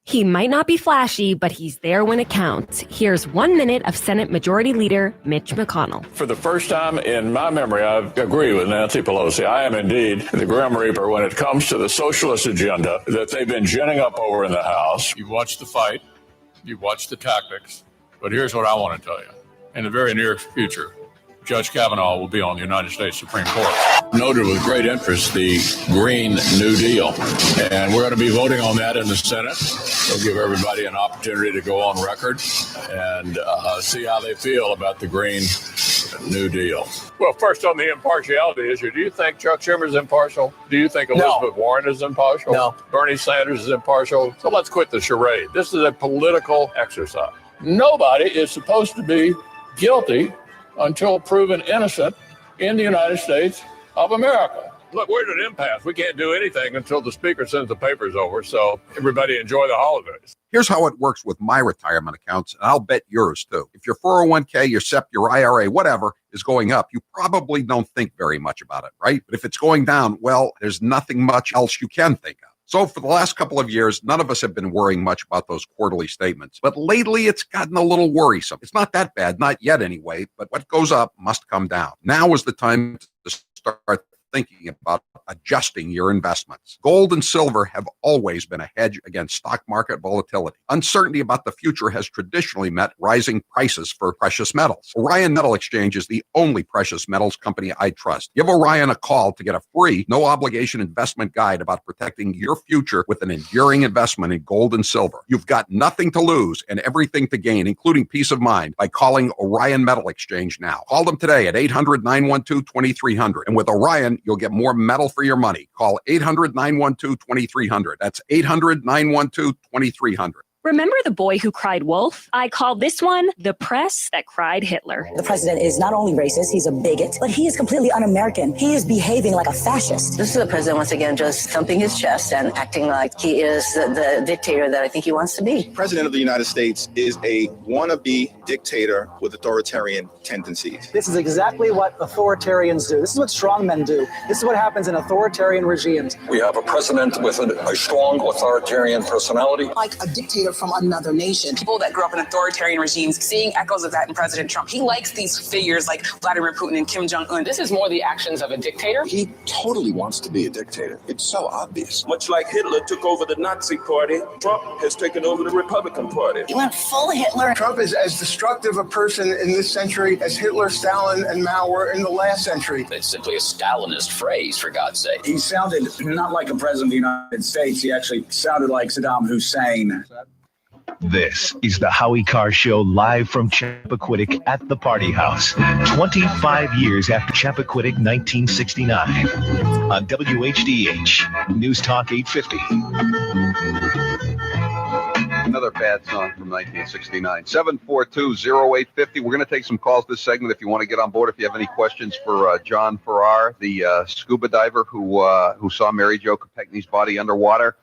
He might not be flashy, but he's there when it counts. Here's 1 minute of Senate Majority Leader Mitch McConnell. For the first time in my memory, I agree with Nancy Pelosi. I am indeed the Grim Reaper when it comes to the socialist agenda that they've been ginning up over in the House. You've watched the fight, you've watched the tactics, but here's what I want to tell you. In the very near future, Judge Kavanaugh will be on the United States Supreme Court. Noted with great interest the Green New Deal, and we're going to be voting on that in the Senate. We'll give everybody an opportunity to go on record and see how they feel about the Green New Deal. Well, first on the impartiality issue, do you think Chuck Schumer's impartial? Do you think Elizabeth Warren is impartial? No. Bernie Sanders is impartial? So let's quit the charade. This is a political exercise. Nobody is supposed to be guilty until proven innocent in the United States of America. Look, we're at an impasse. We can't do anything until the speaker sends the papers over. So everybody enjoy the holidays. Here's how it works with my retirement accounts, and I'll bet yours too. If your 401k, your SEP, your IRA, whatever is going up, you probably don't think very much about it, right? But if it's going down, well, there's nothing much else you can think of. So for the last couple of years, none of us have been worrying much about those quarterly statements. But lately, it's gotten a little worrisome. It's not that bad, not yet anyway, but what goes up must come down. Now is the time to start thinking about adjusting your investments. Gold and silver have always been a hedge against stock market volatility. Uncertainty about the future has traditionally meant rising prices for precious metals. Orion Metal Exchange is the only precious metals company I trust. Give Orion a call to get a free, no-obligation investment guide about protecting your future with an enduring investment in gold and silver. You've got nothing to lose and everything to gain, including peace of mind, by calling Orion Metal Exchange now. Call them today at 800-912-2300. And with Orion, you'll get more metal for your money. Call 800-912-2300. That's 800-912-2300. Remember the boy who cried wolf? I call this one the press that cried Hitler. The president is not only racist, he's a bigot, but he is completely un-American. He is behaving like a fascist. This is the president once again just thumping his chest and acting like he is the dictator that I think he wants to be. The president of the United States is a wannabe dictator with authoritarian tendencies. This is exactly what authoritarians do. This is what strongmen do. This is what happens in authoritarian regimes. We have a president with a strong authoritarian personality. Like a dictator from another nation. People that grew up in authoritarian regimes, seeing echoes of that in President Trump. He likes these figures like Vladimir Putin and Kim Jong-un. This is more the actions of a dictator. He totally wants to be a dictator. It's so obvious. Much like Hitler took over the Nazi Party, Trump has taken over the Republican Party. He went full Hitler. Trump is as destructive a person in this century as Hitler, Stalin, and Mao were in the last century. It's simply a Stalinist phrase, for God's sake. He sounded not like a president of the United States. He actually sounded like Saddam Hussein. This is the Howie Carr Show, live from Chappaquiddick at the Party House. 25 years after Chappaquiddick 1969. On WHDH, News Talk 850. Another bad song from 1969. 742-0850. We're going to take some calls this segment if you want to get on board. If you have any questions for John Farrar, the scuba diver who saw Mary Jo Kopechne's body underwater.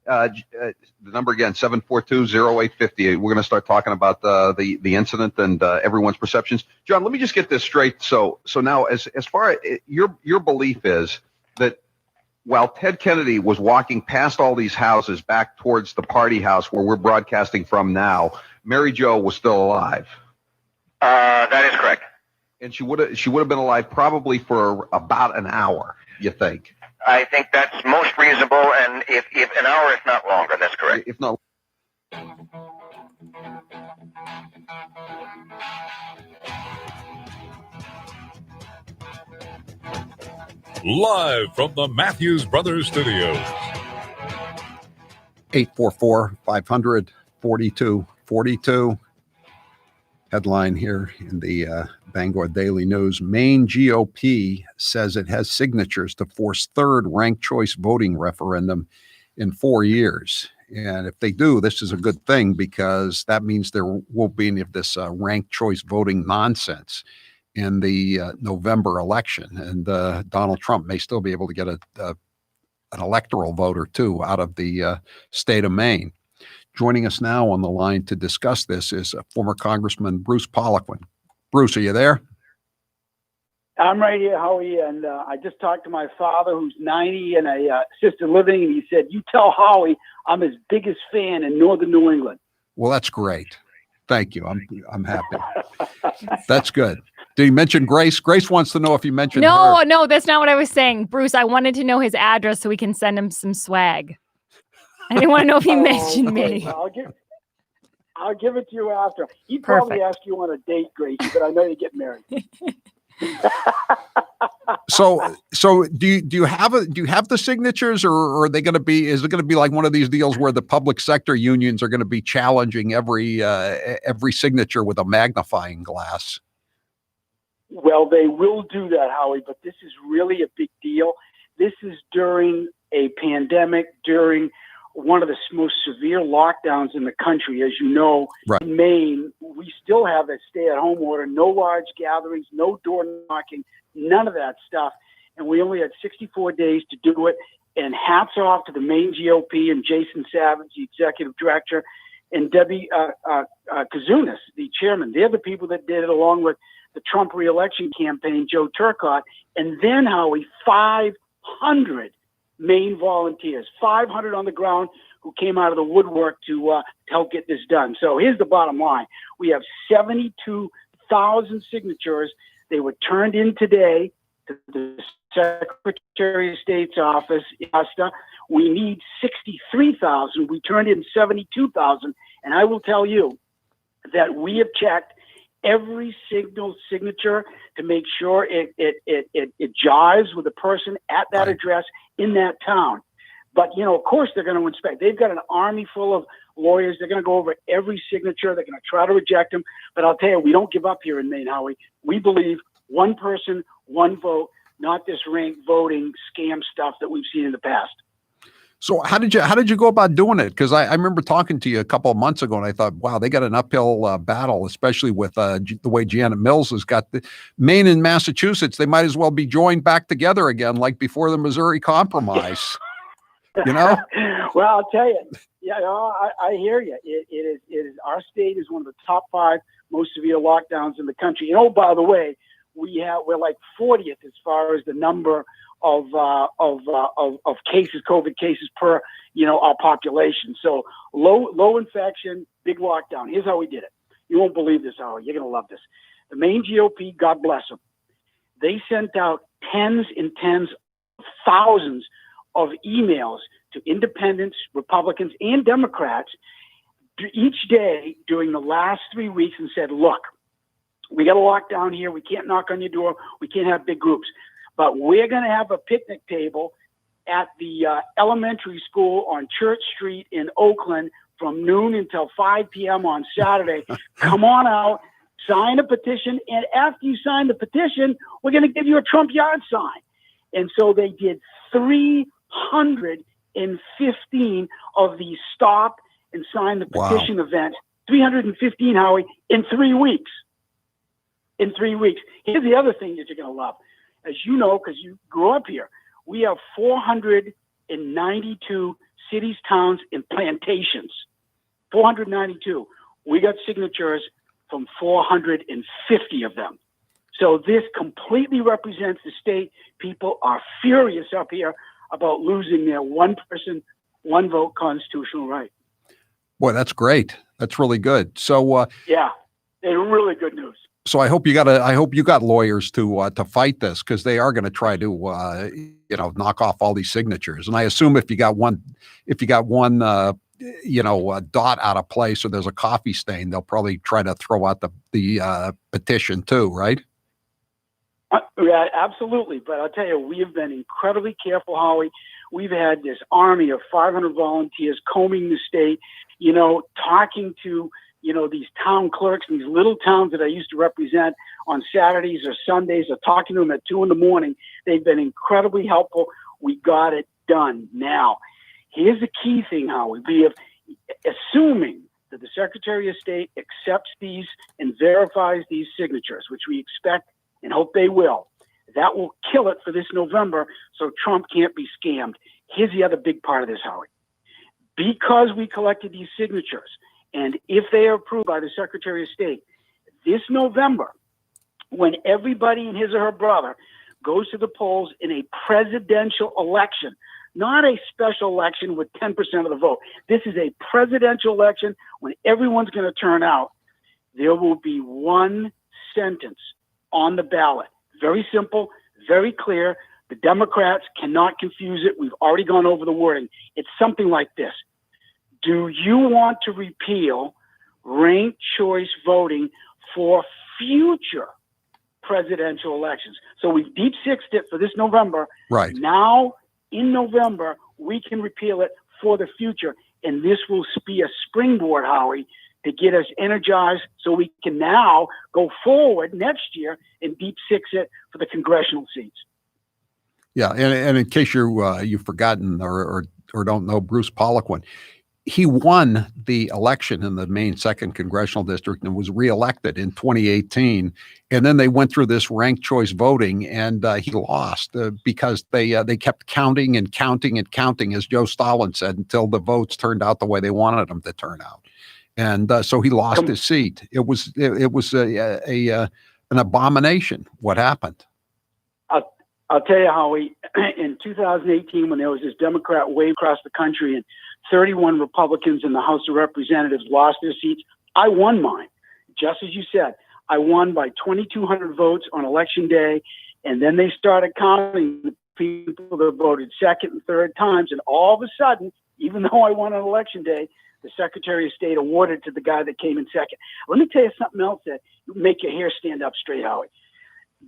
The number again, 742-0850. We're going to start talking about the incident and everyone's perceptions. John, let me just get this straight. So now, as far as your belief is that while Ted Kennedy was walking past all these houses back towards the Party House where we're broadcasting from now, Mary Jo was still alive. That is correct. And she would have been alive probably for about an hour, you think? I think that's most reasonable, and if an hour, if not longer, that's correct. If not. Live from the Matthews Brothers Studios. 844-500-4242. Headline here in the Bangor Daily News. Maine GOP says it has signatures to force third ranked choice voting referendum in 4 years. And if they do, this is a good thing because that means there won't be any of this ranked choice voting nonsense in the November election. And Donald Trump may still be able to get an electoral vote or two out of the state of Maine. Joining us now on the line to discuss this is former Congressman Bruce Poliquin. Bruce, are you there? I'm right here, Howie, and I just talked to my father, who's 90 and a assisted living, and he said, "You tell Howie I'm his biggest fan in northern New England." Well, that's great. Thank you. I'm happy. That's good. Did he mention Grace? Grace wants to know if you mentioned her. No, that's not what I was saying. Bruce, I wanted to know his address so we can send him some swag. I didn't want to know if he mentioned me. I'll give it to you after. He'd probably ask you on a date, Gracie, but I know you get married. So do you have the signatures, or are they going to be? Is it going to be like one of these deals where the public sector unions are going to be challenging every signature with a magnifying glass? Well, they will do that, Howie, but this is really a big deal. This is during a pandemic, during one of the most severe lockdowns in the country. As you know, right. In Maine, we still have a stay-at-home order, no large gatherings, no door knocking, none of that stuff. And we only had 64 days to do it. And hats off to the Maine GOP and Jason Savage, the executive director, and Debbie Kazunas, the chairman. They're the people that did it, along with the Trump reelection campaign, Joe Turcotte. And then, Howie, 500 Maine volunteers, 500 on the ground who came out of the woodwork to help get this done. So here's the bottom line. We have 72,000 signatures. They were turned in today to the Secretary of State's office. We need 63,000. We turned in 72,000. And I will tell you that we have checked every single signature to make sure it jives with the person at that address in that town. But, of course, they're going to inspect. They've got an army full of lawyers. They're going to go over every signature. They're going to try to reject them. But I'll tell you, we don't give up here in Maine, Howie. We believe one person, one vote, not this ranked voting scam stuff that we've seen in the past. So how did you go about doing it? Because I remember talking to you a couple of months ago, and I thought, wow, they got an uphill battle, especially with the way Janet Mills has got the Maine and Massachusetts. They might as well be joined back together again, like before the Missouri Compromise. Well, I'll tell you, I hear you. It is our state is one of the top 5 most severe lockdowns in the country. And oh, by the way, we're like 40th as far as the number of cases, COVID cases per, our population. So low infection, big lockdown. Here's how we did it. You won't believe this, Howard. You're going to love this. The Maine GOP, God bless them, they sent out tens and tens of thousands of emails to independents, Republicans, and Democrats each day during the last 3 weeks and said, look, we got a lockdown here. We can't knock on your door. We can't have big groups. But we're going to have a picnic table at the elementary school on Church Street in Oakland from noon until 5 p.m. on Saturday. Come on out, sign a petition, and after you sign the petition, we're going to give you a Trump yard sign. And so they did 315 of these stop and sign the petition events, 315, Howie, in 3 weeks. In 3 weeks. Here's the other thing that you're going to love. As you know, because you grew up here, we have 492 cities, towns, and plantations. 492. We got signatures from 450 of them. So this completely represents the state. People are furious up here about losing their one person, one vote constitutional right. Boy, that's great. That's really good. So yeah, they're really good news. So I hope you got lawyers to fight this, because they are going to try to knock off all these signatures. And I assume if you got one dot out of place, or there's a coffee stain, they'll probably try to throw out the petition too, right? Yeah, absolutely. But I'll tell you, we have been incredibly careful, Howie. We've had this army of 500 volunteers combing the state, talking to, these town clerks in these little towns that I used to represent on Saturdays or Sundays, or talking to them at 2 a.m. They've been incredibly helpful. We got it done. Now, here's the key thing, Howie. Assuming that the Secretary of State accepts these and verifies these signatures, which we expect and hope they will, that will kill it for this November, so Trump can't be scammed. Here's the other big part of this, Howie. Because we collected these signatures, and if they are approved by the Secretary of State, this November, when everybody and his or her brother goes to the polls in a presidential election, not a special election with 10% of the vote. This is a presidential election when everyone's going to turn out. There will be one sentence on the ballot. Very simple, very clear. The Democrats cannot confuse it. We've already gone over the wording. It's something like this. Do you want to repeal ranked choice voting for future presidential elections? So we've deep sixed it for this November. Right. Now, in November, we can repeal it for the future. And this will be a springboard, Howie, to get us energized so we can now go forward next year and deep six it for the congressional seats. Yeah, and in case you've forgotten or don't know Bruce Poliquin, he won the election in the Maine 2nd Congressional District and was reelected in 2018. And then they went through this ranked choice voting, and he lost because they kept counting and counting and counting, as Joe Stalin said, until the votes turned out the way they wanted them to turn out. And so he lost his seat. It was an abomination what happened. I'll tell you, Howie, in 2018, when there was this Democrat wave across the country and 31 Republicans in the House of Representatives lost their seats, I won mine. Just as you said, I won by 2,200 votes on Election Day. And then they started counting the people that voted second and third times. And all of a sudden, even though I won on Election Day, the Secretary of State awarded to the guy that came in second. Let me tell you something else that make your hair stand up straight, Howie.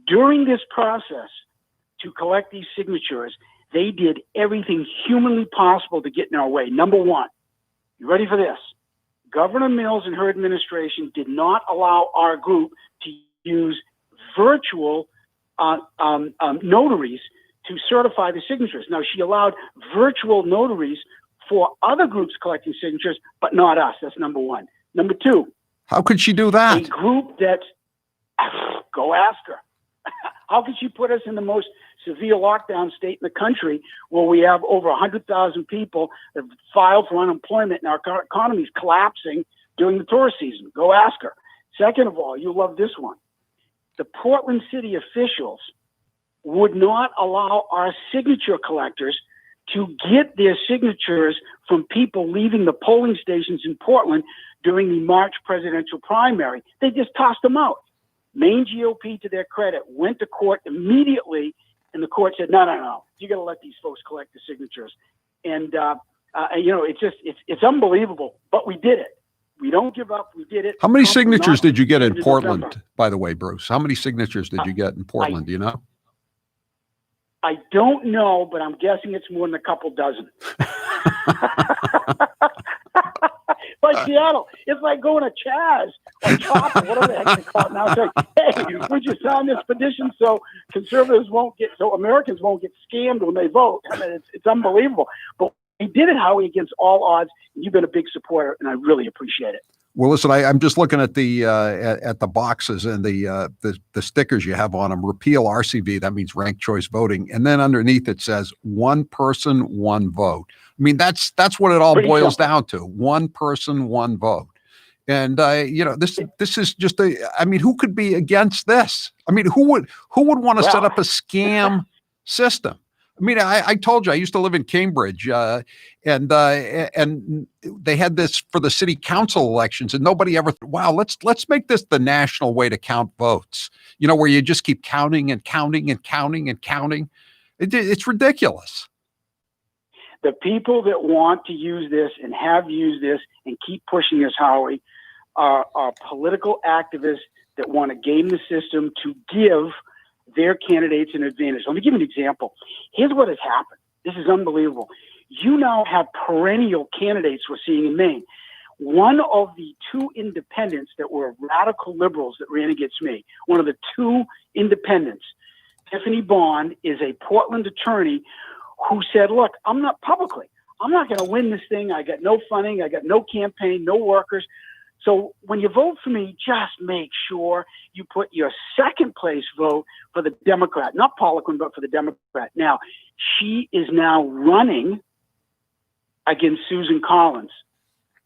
During this process, to collect these signatures, they did everything humanly possible to get in our way. Number one, you ready for this? Governor Mills and her administration did not allow our group to use virtual notaries to certify the signatures. Now, she allowed virtual notaries for other groups collecting signatures, but not us. That's number one. Number two. How could she do that? A group that, go ask her. How could she put us in the most severe lockdown state in the country where we have over 100,000 people that have filed for unemployment and our economy is collapsing during the tourist season? Go ask her. Second of all, you'll love this one. The Portland city officials would not allow our signature collectors to get their signatures from people leaving the polling stations in Portland during the March presidential primary. They just tossed them out. Maine GOP, to their credit, went to court immediately, and the court said, no, you got to let these folks collect the signatures. And, it's unbelievable, but we did it. We don't give up. We did it. How many signatures did you get in Portland, by the way, Bruce? How many signatures did you get in Portland? Do you know? I don't know, but I'm guessing it's more than a couple dozen. Like Seattle, it's like going to Chaz or Chopper, whatever the heck they call it now. It's like, hey, would you sign this petition so Americans won't get scammed when they vote? I mean, it's unbelievable. But we did it, Howie, against all odds. And you've been a big supporter, and I really appreciate it. Well, listen, I'm just looking at the boxes and the stickers you have on them. Repeal RCV, that means ranked choice voting, and then underneath it says one person, one vote. I mean, that's what it all boils down to: one person, one vote. And this is just who could be against this? I mean, who would want to set up a scam system? I mean, I told you I used to live in Cambridge, and they had this for the city council elections, and nobody ever wow, let's make this the national way to count votes. You know, where you just keep counting and counting and counting and counting. It's ridiculous. The people that want to use this and have used this and keep pushing this, Howie, are political activists that want to game the system to give their candidates an advantage. Let me give you an example. Here's what has happened. This is unbelievable. You now have perennial candidates we're seeing in Maine. One of the two independents that were radical liberals that ran against me, one of the two independents, Tiffany Bond, is a Portland attorney who said, look, I'm not going to win this thing. I got no funding. I got no campaign, no workers. So when you vote for me, just make sure you put your second place vote for the Democrat, not Poliquin, but for the Democrat. Now, she is now running against Susan Collins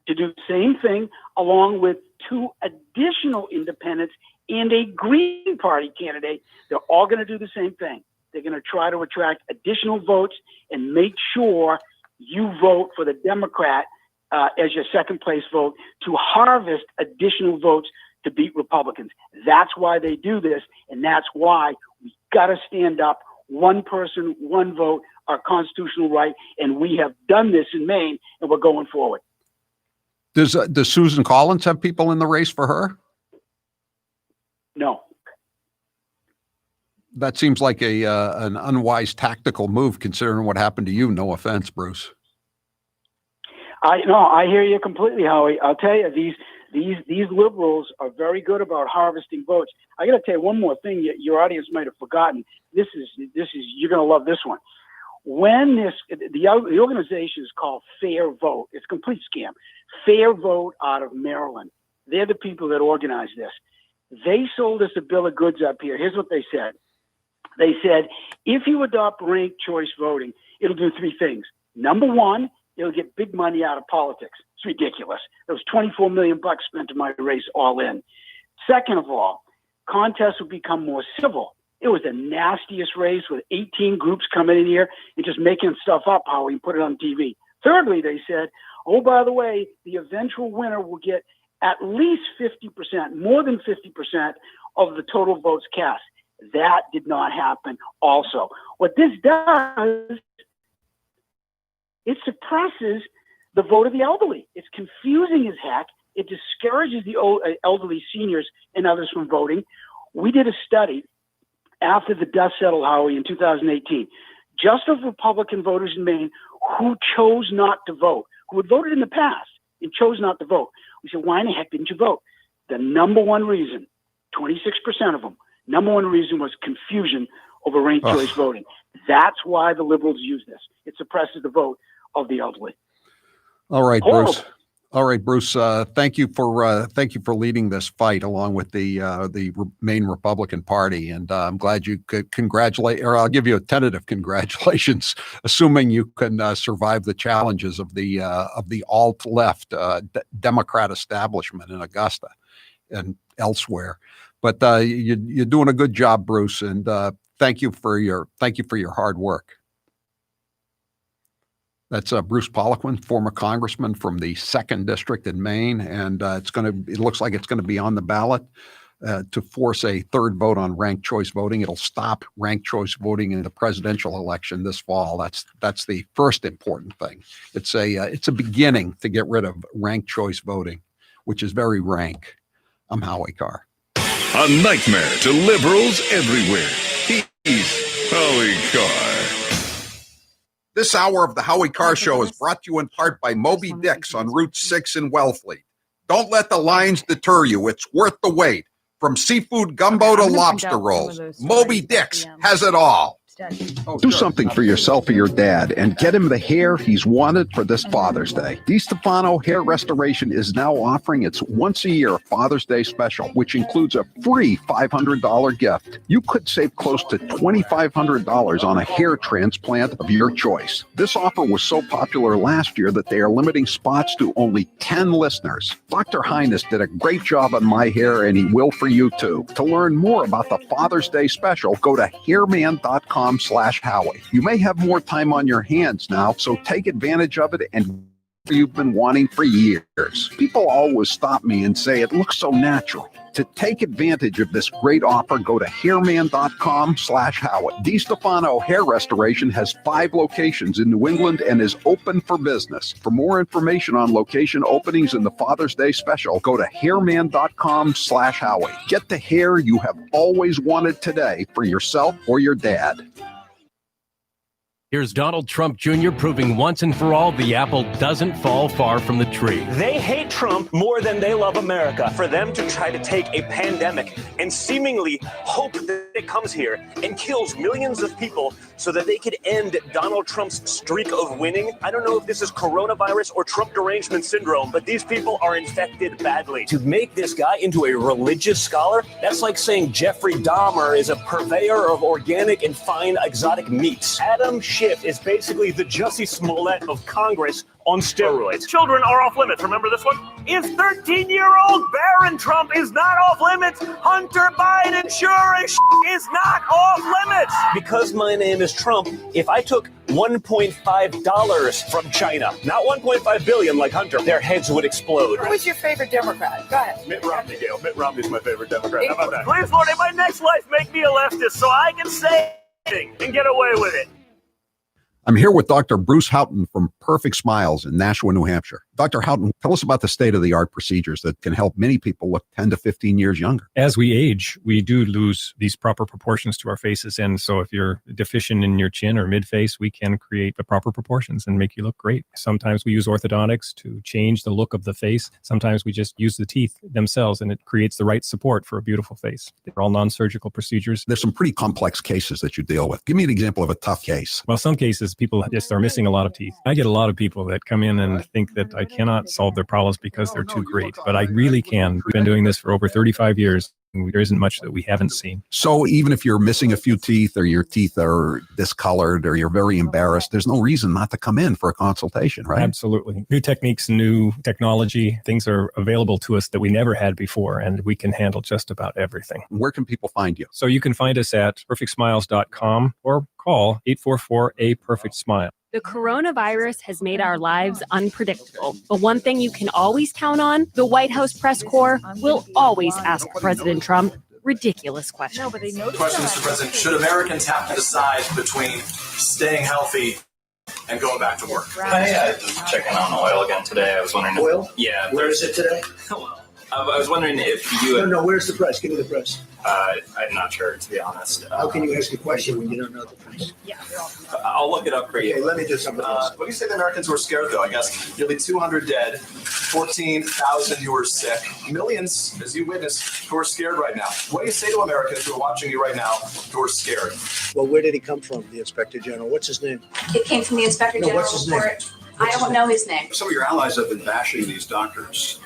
to do the same thing, along with two additional independents and a Green Party candidate. They're all going to do the same thing. They're going to try to attract additional votes and make sure you vote for the Democrat as your second place vote to harvest additional votes to beat Republicans. That's why they do this, and that's why we got to stand up. One person, one vote, our constitutional right, and we have done this in Maine, and we're going forward. Does Susan Collins have people in the race for her? No. That seems like an unwise tactical move, considering what happened to you. No offense, Bruce. I hear you completely, Howie. I'll tell you, these liberals are very good about harvesting votes. I got to tell you one more thing your audience might have forgotten. This is you're going to love this one. When the organization is called Fair Vote, it's a complete scam. Fair Vote out of Maryland. They're the people that organized this. They sold us a bill of goods up here. Here's what they said. They said, if you adopt ranked choice voting, it'll do three things. Number one, it'll get big money out of politics. It's ridiculous. There was $24 million spent in my race all in. Second of all, contests will become more civil. It was the nastiest race with 18 groups coming in here and just making stuff up how we put it on TV. Thirdly, they said, oh, by the way, the eventual winner will get at least 50%, more than 50% of the total votes cast. That did not happen also. What this does, it suppresses the vote of the elderly. It's confusing as heck. It discourages the elderly seniors and others from voting. We did a study after the dust settled, Howie, in 2018, just of Republican voters in Maine who chose not to vote, who had voted in the past and chose not to vote. We said, why in the heck didn't you vote? The number one reason, 26% of them, number one reason was confusion over ranked choice voting. That's why the liberals use this. It suppresses the vote of the elderly. All right, Horrible. Bruce. All right, Bruce. Thank you for leading this fight along with the Maine Republican Party, and I'm glad you could congratulate, or I'll give you a tentative congratulations, assuming you can survive the challenges of the alt left Democrat establishment in Augusta and elsewhere. But you're doing a good job, Bruce, and thank you for your hard work. That's Bruce Poliquin, former congressman from the 2nd District in Maine, and it looks like it's going to be on the ballot to force a third vote on ranked choice voting. It'll stop ranked choice voting in the presidential election this fall. That's the first important thing. It's a beginning to get rid of ranked choice voting, which is very rank. I'm Howie Carr. A nightmare to liberals everywhere. He's Howie Carr. This hour of the Howie Carr Show is brought to you in part by Moby Dick's on Route 6 in Wellfleet. Don't let the lines deter you. It's worth the wait. From seafood gumbo to lobster rolls, Moby Dick's has it all. Do something for yourself or your dad and get him the hair he's wanted for this Father's Day. DiStefano Hair Restoration is now offering its once-a-year Father's Day special, which includes a free $500 gift. You could save close to $2,500 on a hair transplant of your choice. This offer was so popular last year that they are limiting spots to only 10 listeners. Dr. Highness did a great job on my hair, and he will for you too. To learn more about the Father's Day special, go to hairman.com Hawaii. You may have more time on your hands now, so take advantage of it and you've been wanting for years. People always stop me and say it looks so natural. To take advantage of this great offer, go to hairman.com/Howie. DiStefano Hair Restoration has 5 locations in New England and is open for business. For more information on location openings and the Father's Day special, go to hairman.com/Howie. Get the hair you have always wanted today for yourself or your dad. Here's Donald Trump Jr. proving once and for all the apple doesn't fall far from the tree. They hate Trump more than they love America. For them to try to take a pandemic and seemingly hope that it comes here and kills millions of people so that they could end Donald Trump's streak of winning. I don't know if this is coronavirus or Trump derangement syndrome, but these people are infected badly. To make this guy into a religious scholar, that's like saying Jeffrey Dahmer is a purveyor of organic and fine exotic meats. Adam Schiff is basically the Jussie Smollett of Congress on steroids. Children are off limits. Remember this one? Is 13-year-old Barron Trump is not off limits. Hunter Biden sure as is not off limits. Because my name is Trump, if I took $1.5 from China, not $1.5 billion like Hunter, their heads would explode. Who is your favorite Democrat? Go ahead. Mitt Romney, Gail. Mitt Romney's my favorite Democrat. How about that? Please, Lord, in my next life, make me a leftist so I can say anything and get away with it. I'm here with Dr. Bruce Houghton from Perfect Smiles in Nashua, New Hampshire. Dr. Houghton, tell us about the state-of-the-art procedures that can help many people look 10 to 15 years younger. As we age, we do lose these proper proportions to our faces. And so if you're deficient in your chin or mid-face, we can create the proper proportions and make you look great. Sometimes we use orthodontics to change the look of the face. Sometimes we just use the teeth themselves and it creates the right support for a beautiful face. They're all non-surgical procedures. There's some pretty complex cases that you deal with. Give me an example of a tough case. Well, some cases people just are missing a lot of teeth. I get a lot of people that come in and think that I cannot solve their problems because they're too great, but I really can. We've been doing this for over 35 years. And there isn't much that we haven't seen. So even if you're missing a few teeth or your teeth are discolored or you're very embarrassed, there's no reason not to come in for a consultation, right? Absolutely. New techniques, new technology, things are available to us that we never had before, and we can handle just about everything. Where can people find you? So you can find us at perfectsmiles.com or call 844-A-PERFECT-SMILE. The coronavirus has made our lives unpredictable. But one thing you can always count on, the White House press corps will always ask President Trump ridiculous questions. Question, Mr. President, should Americans have to decide between staying healthy and going back to work? I was checking on oil again today. I was wondering. Oil? Yeah. Where is it today? I was wondering if you... No, where's the price? Give me the price. I'm not sure, to be honest. How can you ask a question when you don't know the price? Yeah. I'll look it up for you. Okay, let me do something else. What do you say the Americans were scared, though? I guess nearly 200 dead, 14,000 who are sick, millions, as you witnessed, who are scared right now. What do you say to Americans who are watching you right now who are scared? Well, where did he come from, the Inspector General? What's his name? It came from the Inspector General what's his name? report. I don't know his name. Some of your allies have been bashing these doctors.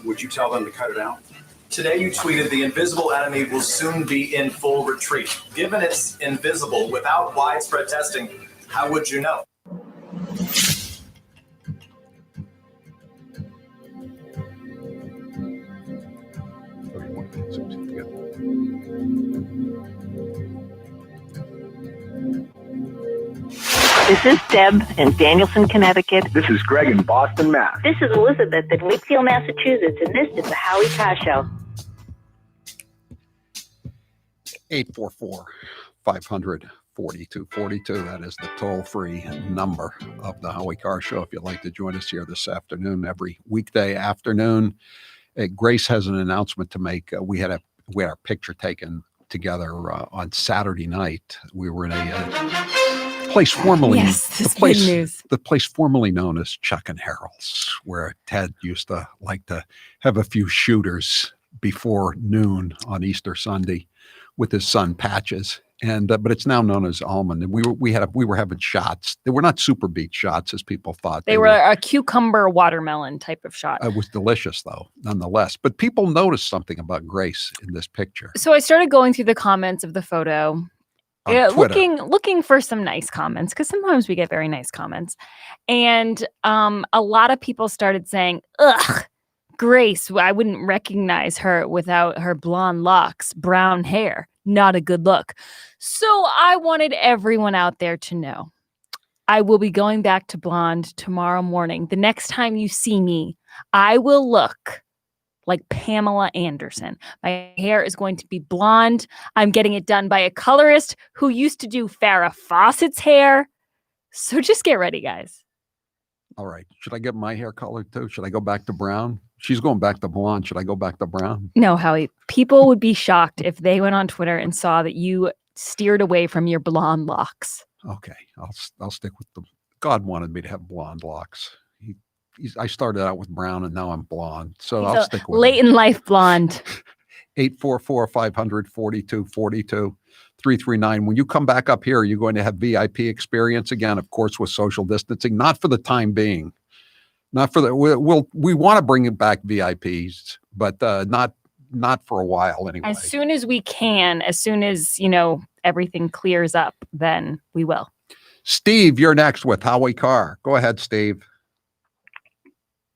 Would you tell them to cut it out? Today you tweeted the invisible enemy will soon be in full retreat. Given it's invisible without widespread testing, how would you know? This is Deb in Danielson, Connecticut. This is Greg in Boston, Mass. This is Elizabeth in Wakefield, Massachusetts, and this is the Howie Carr Show. 844-500-4242. That is the toll-free number of the Howie Carr Show. If you'd like to join us here this afternoon, every weekday afternoon. Grace has an announcement to make. We had our picture taken together on Saturday night. We were in a place formerly the place formerly known as Chuck and Harold's, where Ted used to like to have a few shooters before noon on Easter Sunday with his son Patches. And but it's now known as Almond. And we were having shots. They were not super beat shots as people thought. They were a cucumber watermelon type of shot. It was delicious though, nonetheless. But people noticed something about Grace in this picture. So I started going through the comments of the photo. Looking for some nice comments, because sometimes we get very nice comments. And a lot of people started saying, ugh, Grace, I wouldn't recognize her without her blonde locks, brown hair. not a good look. So I wanted everyone out there to know I will be going back to blonde tomorrow morning. The next time you see me, I will look like Pamela Anderson. My hair is going to be blonde. I'm getting it done by a colorist who used to do Farrah Fawcett's hair. So just get ready, guys. All right. Should I get my hair colored too? Should I go back to brown? She's going back to blonde. Should I go back to brown? No, Howie. People would be shocked if they went on Twitter and saw that you steered away from your blonde locks. Okay. I'll stick with them. God wanted me to have blonde locks. I started out with brown and now I'm blonde. So I'll stick with late in life blonde. 844-500-4242. 339. When you come back up here, you're going to have VIP experience again, of course, with social distancing, not for the time being. Not for the we want to bring it back VIPs, but not for a while anyway. As soon as we can, as soon as, everything clears up, then we will. Steve, you're next with Howie Carr. Go ahead, Steve.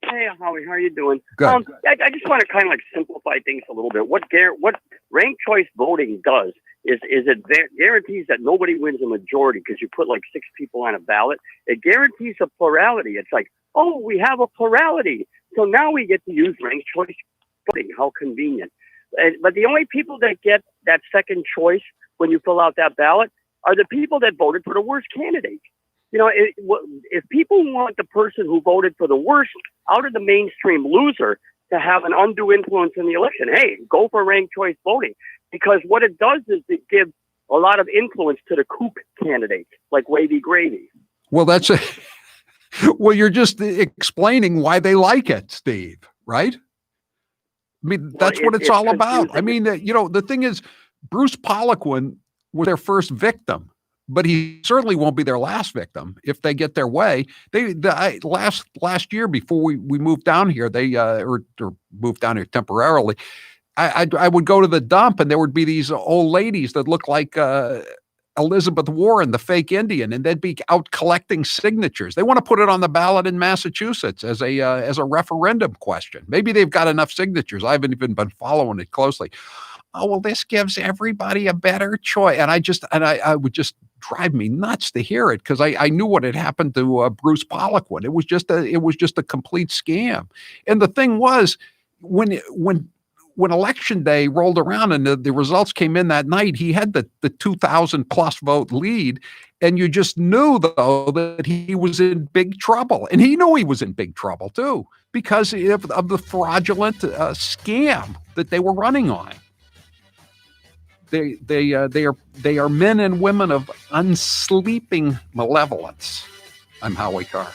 Hey, Howie, how are you doing? Good. I just want to kind of like simplify things a little bit. What ranked choice voting does is it guarantees that nobody wins a majority because you put like 6 people on a ballot. It guarantees a plurality. It's like, oh, we have a plurality. So now we get to use ranked choice voting. How convenient. But the only people that get that second choice when you fill out that ballot are the people that voted for the worst candidate. If people want the person who voted for the worst out of the mainstream loser to have an undue influence in the election, hey, go for ranked choice voting. Because what it does is it gives a lot of influence to the kook candidates, like Wavy Gravy. Well, well, you're just explaining why they like it, Steve, right? I mean, that's what it's all about. I mean, the thing is, Bruce Poliquin was their first victim. But he certainly won't be their last victim if they get their way. Last year before we moved down here, they or moved down here temporarily. I would go to the dump and there would be these old ladies that looked like Elizabeth Warren, the fake Indian, and they'd be out collecting signatures. They want to put it on the ballot in Massachusetts as a referendum question. Maybe they've got enough signatures. I haven't even been following it closely. Oh, well, this gives everybody a better choice. And I would just drive me nuts to hear it because I knew what had happened to Bruce Poliquin. It was just a complete scam. And the thing was, when election day rolled around and the results came in that night, he had the 2,000 plus vote lead. And you just knew, though, that he was in big trouble. And he knew he was in big trouble, too, because of the fraudulent scam that they were running on. They are men and women of unsleeping malevolence. I'm Howie Carr.